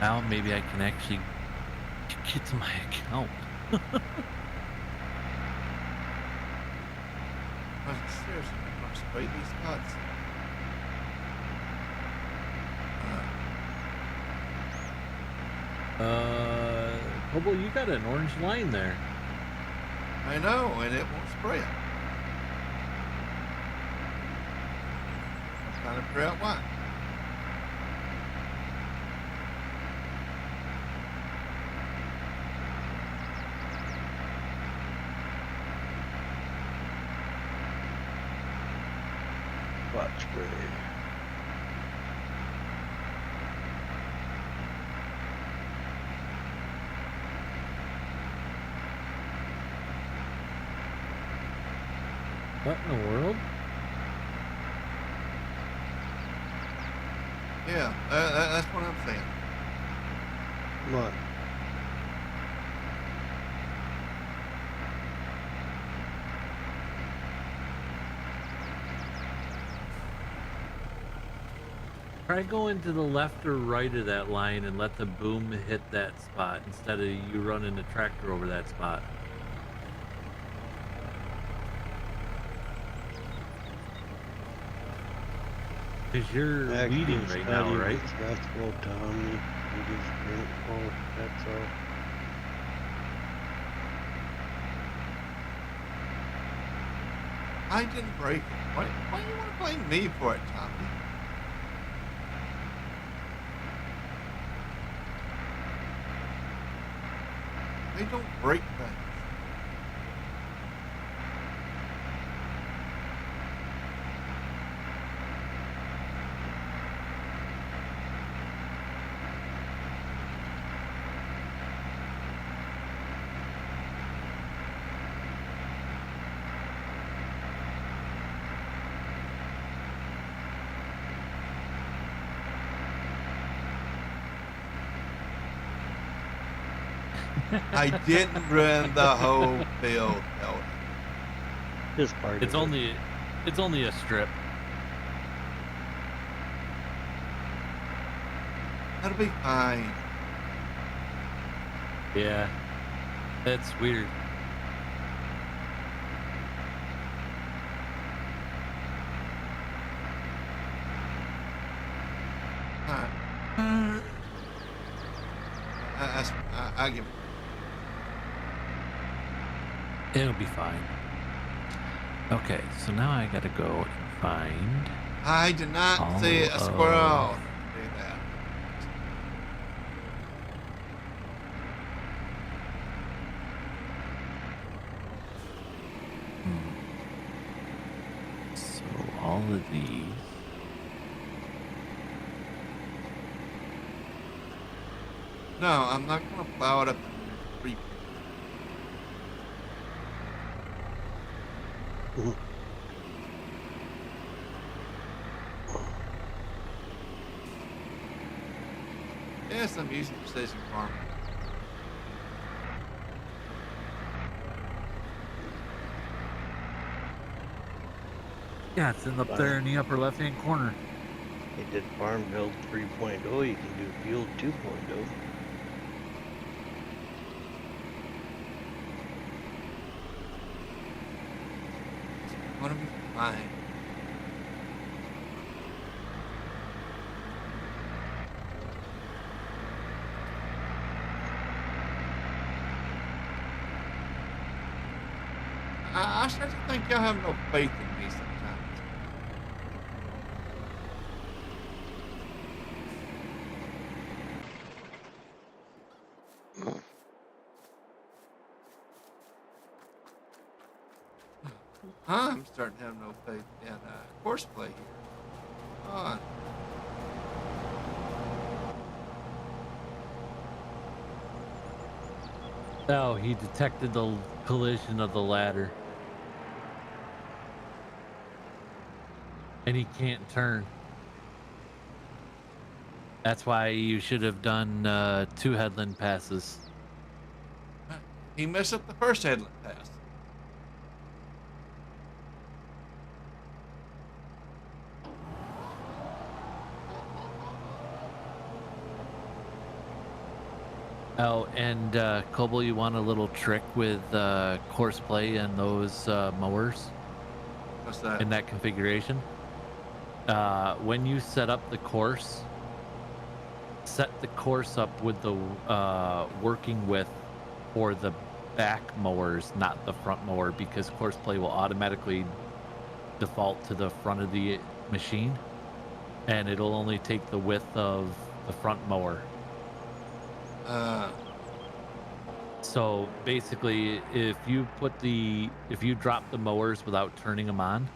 Now maybe I can actually get to my account. Seriously, I'm going to spray these spots. Well, you got an orange line there. I know, and it won't spray it. I'm trying to figure out why. Spot spray. What in the world? Yeah, that's what I'm saying. What? Try going to the left or right of that line and let the boom hit that spot instead of you running the tractor over that spot. Because you're leading right now, right? Stressful, Tommy. You just drink more, that's all. I didn't break it. Why do you want to blame me for it, Tommy? They don't break things. I didn't ruin the whole field, Elton. Just part It's of it. only a strip. That'll be fine. Yeah. That's weird. I give it. It'll be fine. Okay, so now I gotta go and find. I did not all see a of- squirrel do that. So all of these. No, I'm not going to plow it up in three. Yes, I'm using precision farming. Yeah, it's up there in the upper left-hand corner. They did Farm Build 3.0. You can do Field 2.0. It's going to be fine. I start to think y'all have no faith in me sometimes. I'm starting to have no faith in horseplay here. Come on. Oh, he detected the collision of the ladder. And he can't turn. That's why you should have done 2 headland passes. He messed up the first headland pass. Oh, and Kobo, you want a little trick with course play and those mowers What's that? in that configuration? When you set up the course, set the course up with the working width for the back mowers, not the front mower, because course play will automatically default to the front of the machine, and it'll only take the width of the front mower. So basically, if you drop the mowers without turning them on,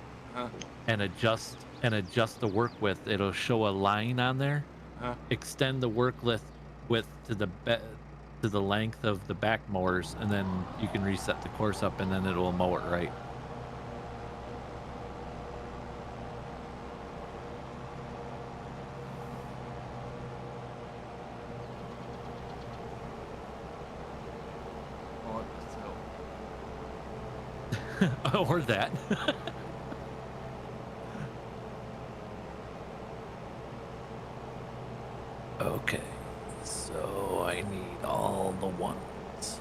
and adjust the work width, it'll show a line on there. Extend the work width to the length of the back mowers, and then you can reset the course up, and then it will mow it right. Or that. Okay, so I need all the ones.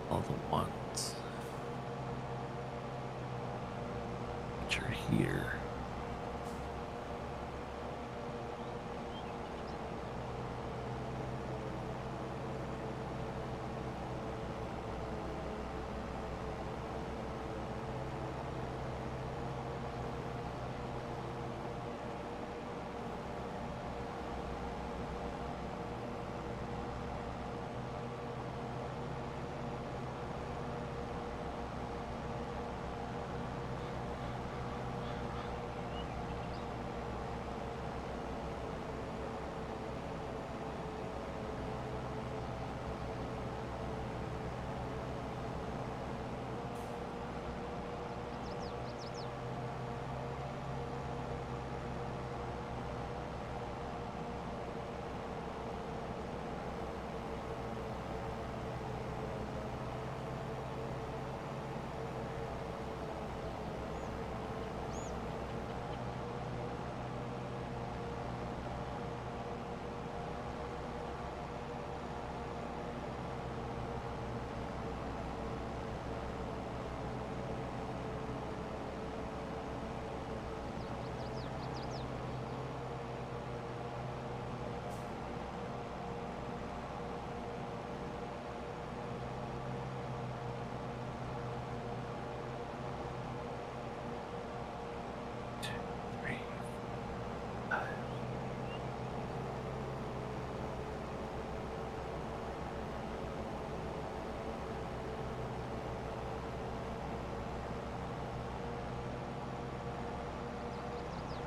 All the ones. Which are here.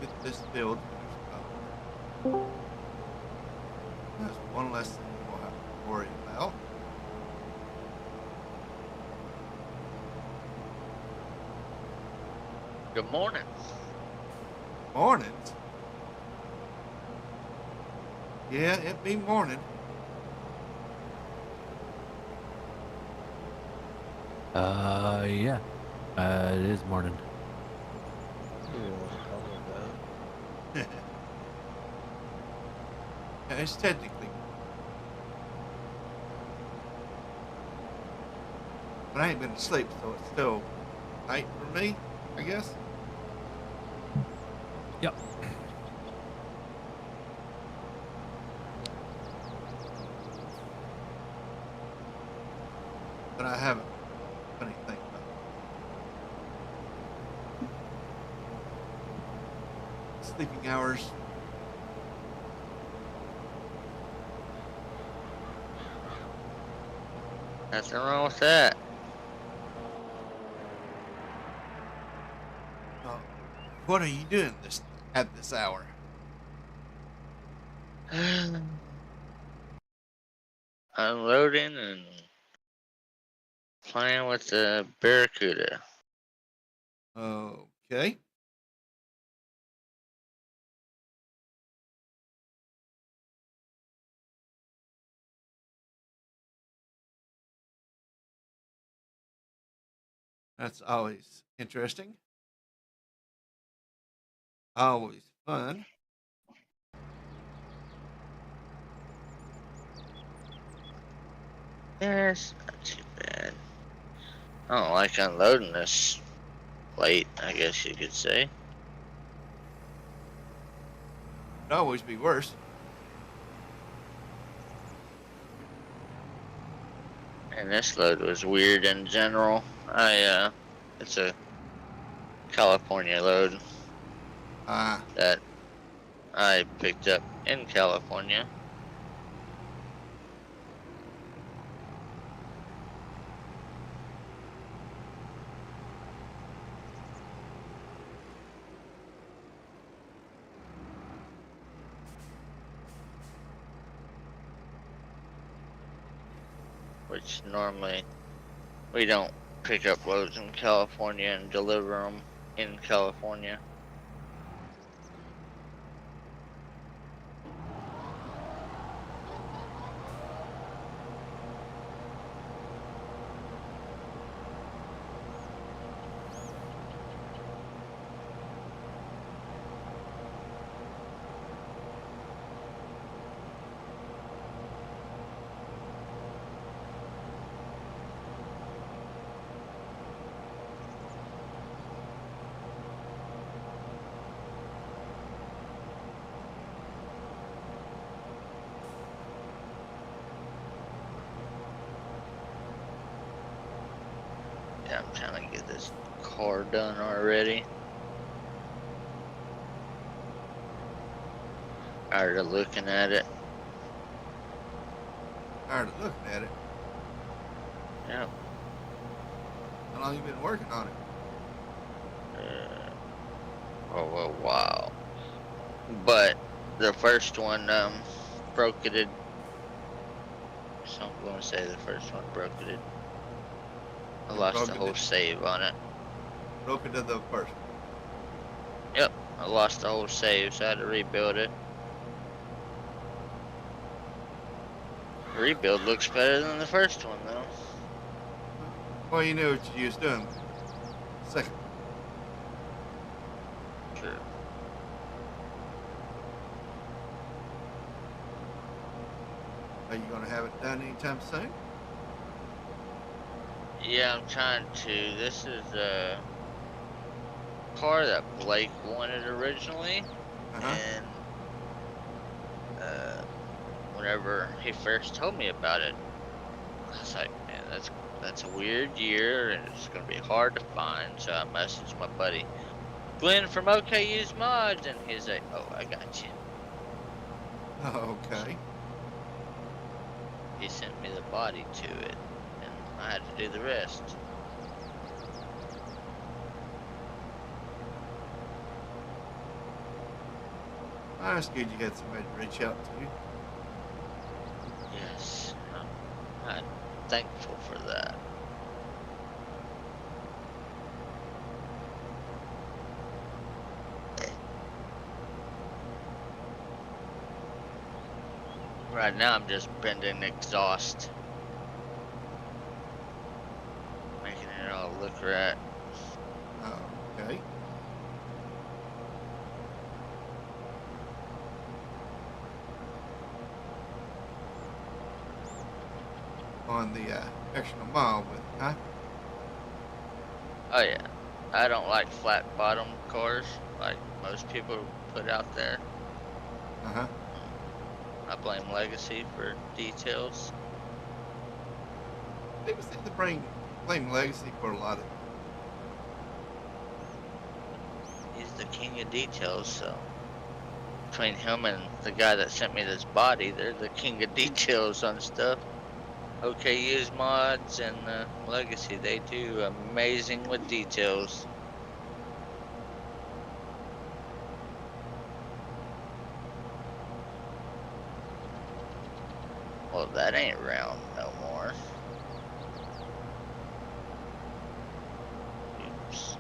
get this field finished up. That's one less thing we'll have to worry about. Good morning. Mornings? Yeah, it be morning. Yeah. It is morning. You know what to call it, Yeah, it's technically. But I ain't been asleep, so it's still night for me, I guess. Yep. But I haven't put anything about it. Sleeping hours. Nothing wrong with that. What are you doing at this hour? Unloading and playing with the Barracuda. Okay. That's always interesting. Always fun. Yeah, it's not too bad. I don't like unloading this late, I guess you could say. Could always be worse. And this load was weird in general. It's a California load that I picked up in California. Which normally we don't pick up loads in California and deliver them in California. Yeah, I'm trying to get this car done already. Tired of looking at it. Tired of looking at it. Yep. How long you been working on it? Oh, a while. But the first one broke it. So I'm going to say the first one broke it. I lost the whole save on it. Broke into the first. Yep, I lost the whole save, so I had to rebuild it. Rebuild looks better than the first one, though. Well, you knew what you was doing. Second. True. Are you gonna have it done anytime soon? Yeah, I'm trying to. This is a car that Blake wanted originally, and whenever he first told me about it, I was like, man, that's a weird year, and it's gonna be hard to find. So I messaged my buddy Glenn from OK Use Mods, and he's like, oh, I got you. Okay. He sent me the body to it, and I had to do the rest. That's good you had somebody to reach out to. Yes, I'm thankful for that. Right now, I'm just bending exhaust, making it all look right. Okay. On the extra mile with, huh? Oh yeah, I don't like flat bottom cars like most people put out there. Uh-huh. I blame Legacy for details. People seem to blame Legacy for a lot of. He's the king of details, so between him and the guy that sent me this body, they're the king of details on stuff. OKU's mods and Legacy, they do amazing with details. Well, that ain't round no more. Oops.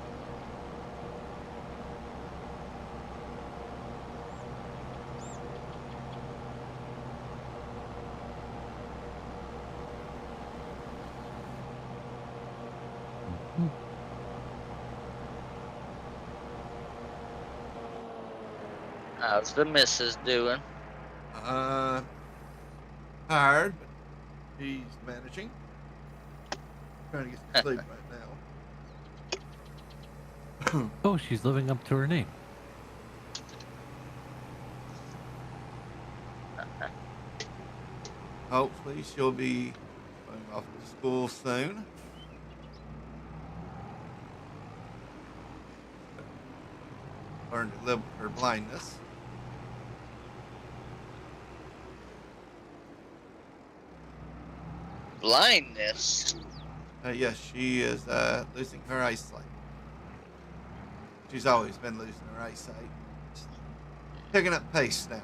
How's the missus doing? Tired, but he's managing. Trying to get some sleep right now. Oh, she's living up to her name. Hopefully she'll be going off to school soon. Learn to live with her blindness. Blindness? Yes, she is losing her eyesight. She's always been losing her eyesight. It's picking up pace now.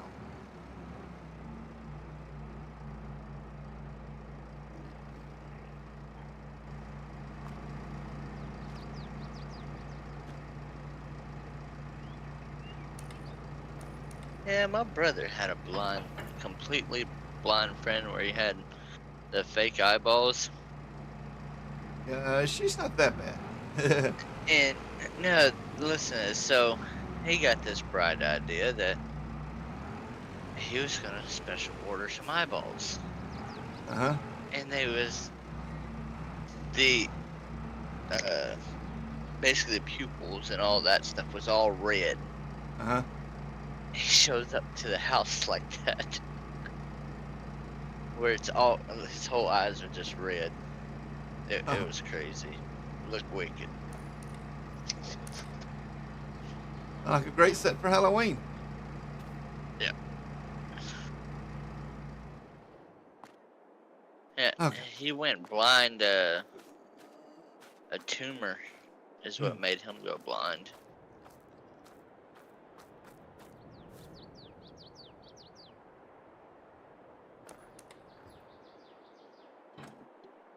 Yeah, my brother had a completely blind friend where he had the fake eyeballs. She's not that bad. And no, listen to this. So he got this bright idea that he was gonna special order some eyeballs. Uh-huh. And they was the basically the pupils and all that stuff was all red. Uh-huh. He shows up to the house like that. Where it's all his whole eyes are just red. It was crazy. Look wicked. Like a great set for Halloween. Yeah. Yeah. Okay. He went blind. A tumor is what made him go blind.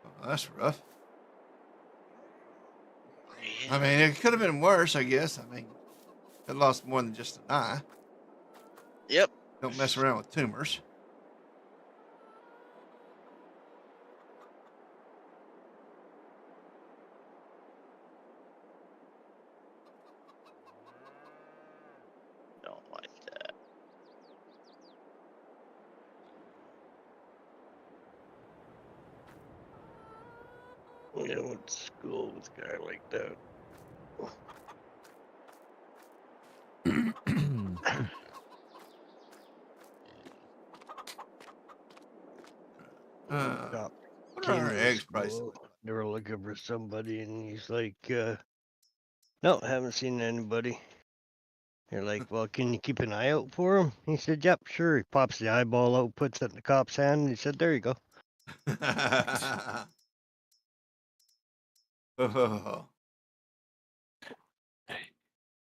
Well, that's rough. Yeah. I mean, it could have been worse, I guess. I mean, it lost more than just an eye. Yep. Don't mess around with tumors. Don't like that. I went to school with a guy like that. Cop What came are our to the eggs pricing? school. They were looking for somebody, and he's like, "No, haven't seen anybody." They're like, "Well, can you keep an eye out for him?" He said, "Yep, sure." He pops the eyeball out, puts it in the cop's hand, and he said, "There you go." Oh,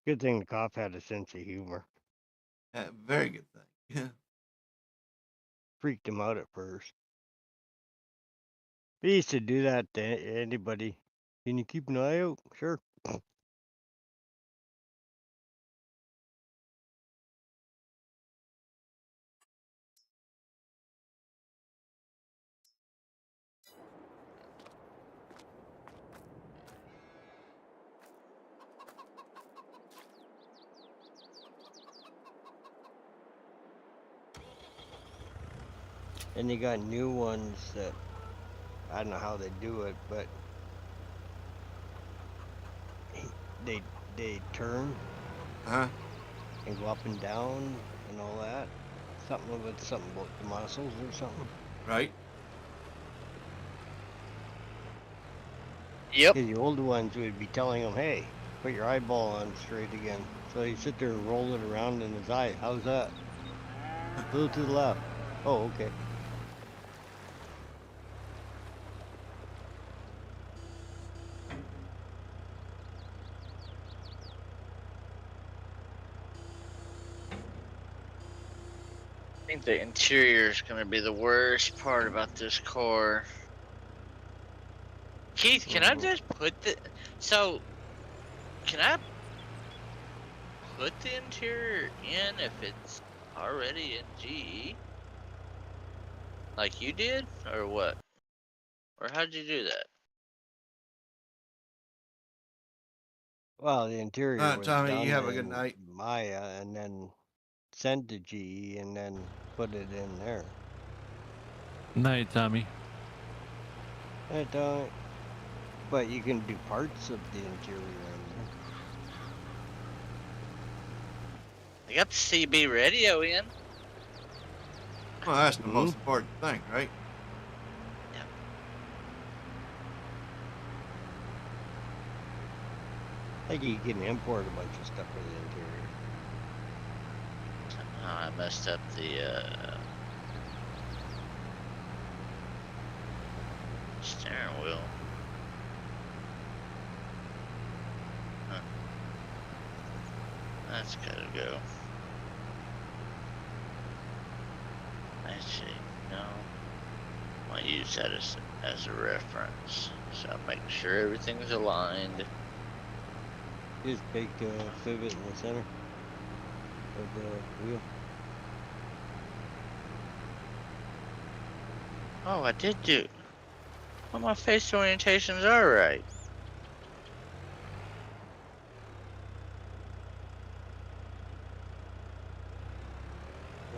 Good thing the cop had a sense of humor. Very good thing. Yeah. Freaked him out at first. He used to do that to anybody. Can you keep an eye out? Sure. And they got new ones that I don't know how they do it, but they turn Huh? and go up and down and all that. Something about the muscles or something. Right. Yep. The old ones would be telling him, "Hey, put your eyeball on straight again." So he'd sit there and roll it around in his eye. How's that? A little to the left. Oh, okay. I think the interior is gonna be the worst part about this car. Keith, can I just put the can I put the interior in if it's already in GE? Like you did? Or what? Or how'd you do that? Well, the interior was Tommy, done you have a good in night. Maya and then sent to GE and then put it in there. Night, Tommy. But you can do parts of the interior in there. I got the CB radio in. Well, that's the most important thing, right? Like you can import a bunch of stuff for the interior. I messed up the steering wheel. Huh. That's gotta go. Actually, no. I'll use that as a reference. So I'll make sure everything's aligned. Just big pivot in the center of the wheel. Oh, I did do. Well, my face orientations are right.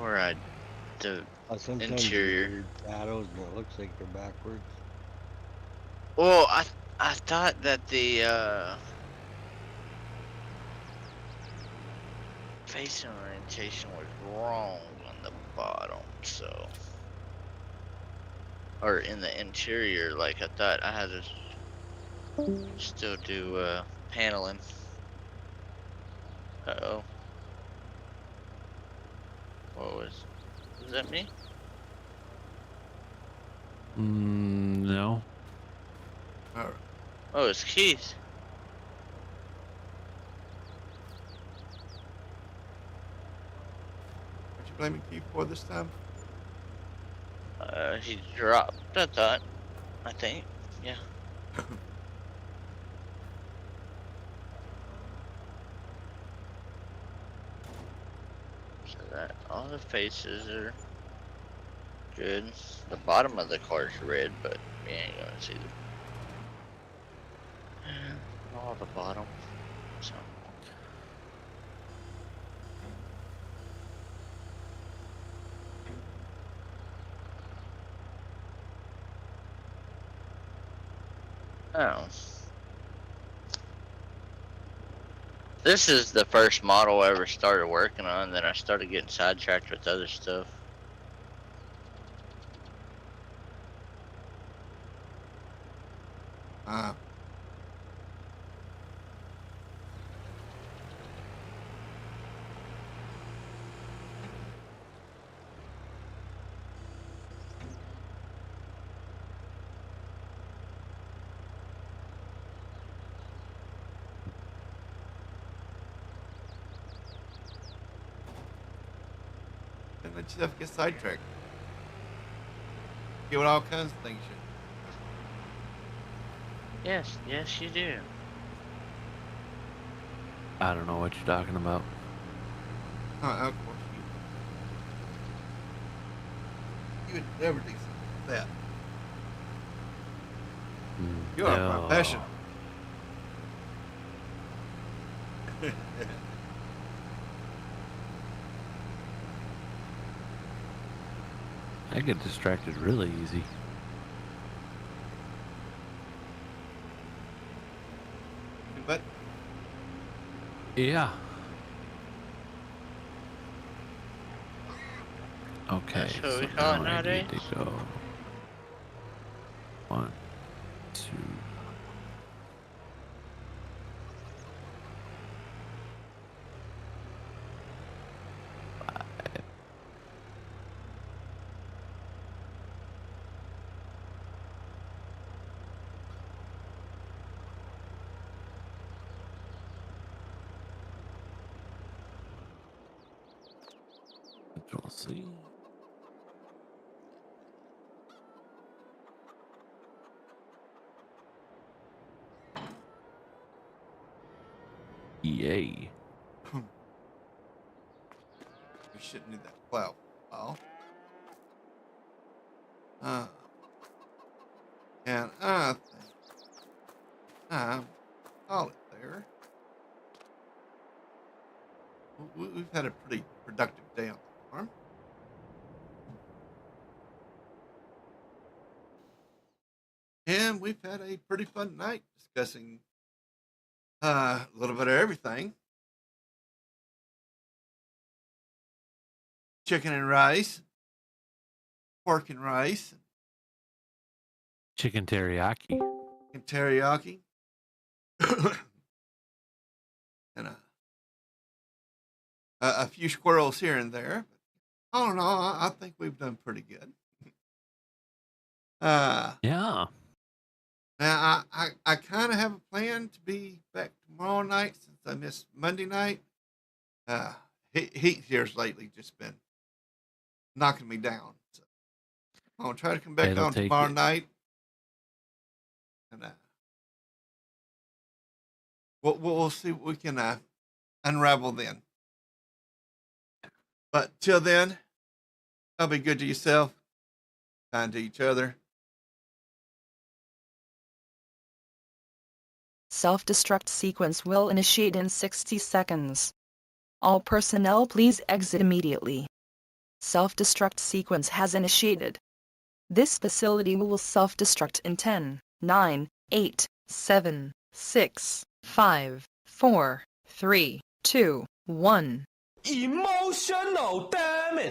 Or the Sometimes interior. weird shadows and it looks like they're backwards. Well, I thought that the face orientation was wrong on the bottom, so. Or in the interior, like I thought I had to still do paneling. Uh-oh. Was that me? No. All right. Oh, it's Keith. What you blaming Keith for this time? He dropped, I thought. I think. Yeah. So that all the faces are good. The bottom of the car's red, but we ain't gonna see all the bottom. So. Oh. This is the first model I ever started working on, then I started getting sidetracked with other stuff. Don't let yourself get sidetracked. Get with all kinds of things. Yes, yes, you do. I don't know what you're talking about. Of course you would never do something like that. You are No. professional. I get distracted really easy. But Yeah. Okay, That's what so we call it now I nowadays? need to go 1, 2. Control C. Yay. we shouldn't need that cloud. Oh. And I think I'll call it there. We've had a pretty productive day on the farm. And we've had a pretty fun night discussing a little bit of everything. Chicken and rice, pork and rice, Chicken teriyaki. and teriyaki. And a few squirrels here and there. All in all, I think we've done pretty good. Yeah. Now, I kind of have a plan to be back tomorrow night since I missed Monday night. Heat here's lately just been knocking me down. So I'm going to try to come back It'll on take tomorrow it. night. And we'll see what we can unravel then. But till then, I'll be good to yourself, kind to each other. Self-destruct sequence will initiate in 60 seconds. All personnel please exit immediately. Self-destruct sequence has initiated. This facility will self-destruct in 10, 9, 8, 7, 6, 5, 4, 3, 2, 1. Emotional damage.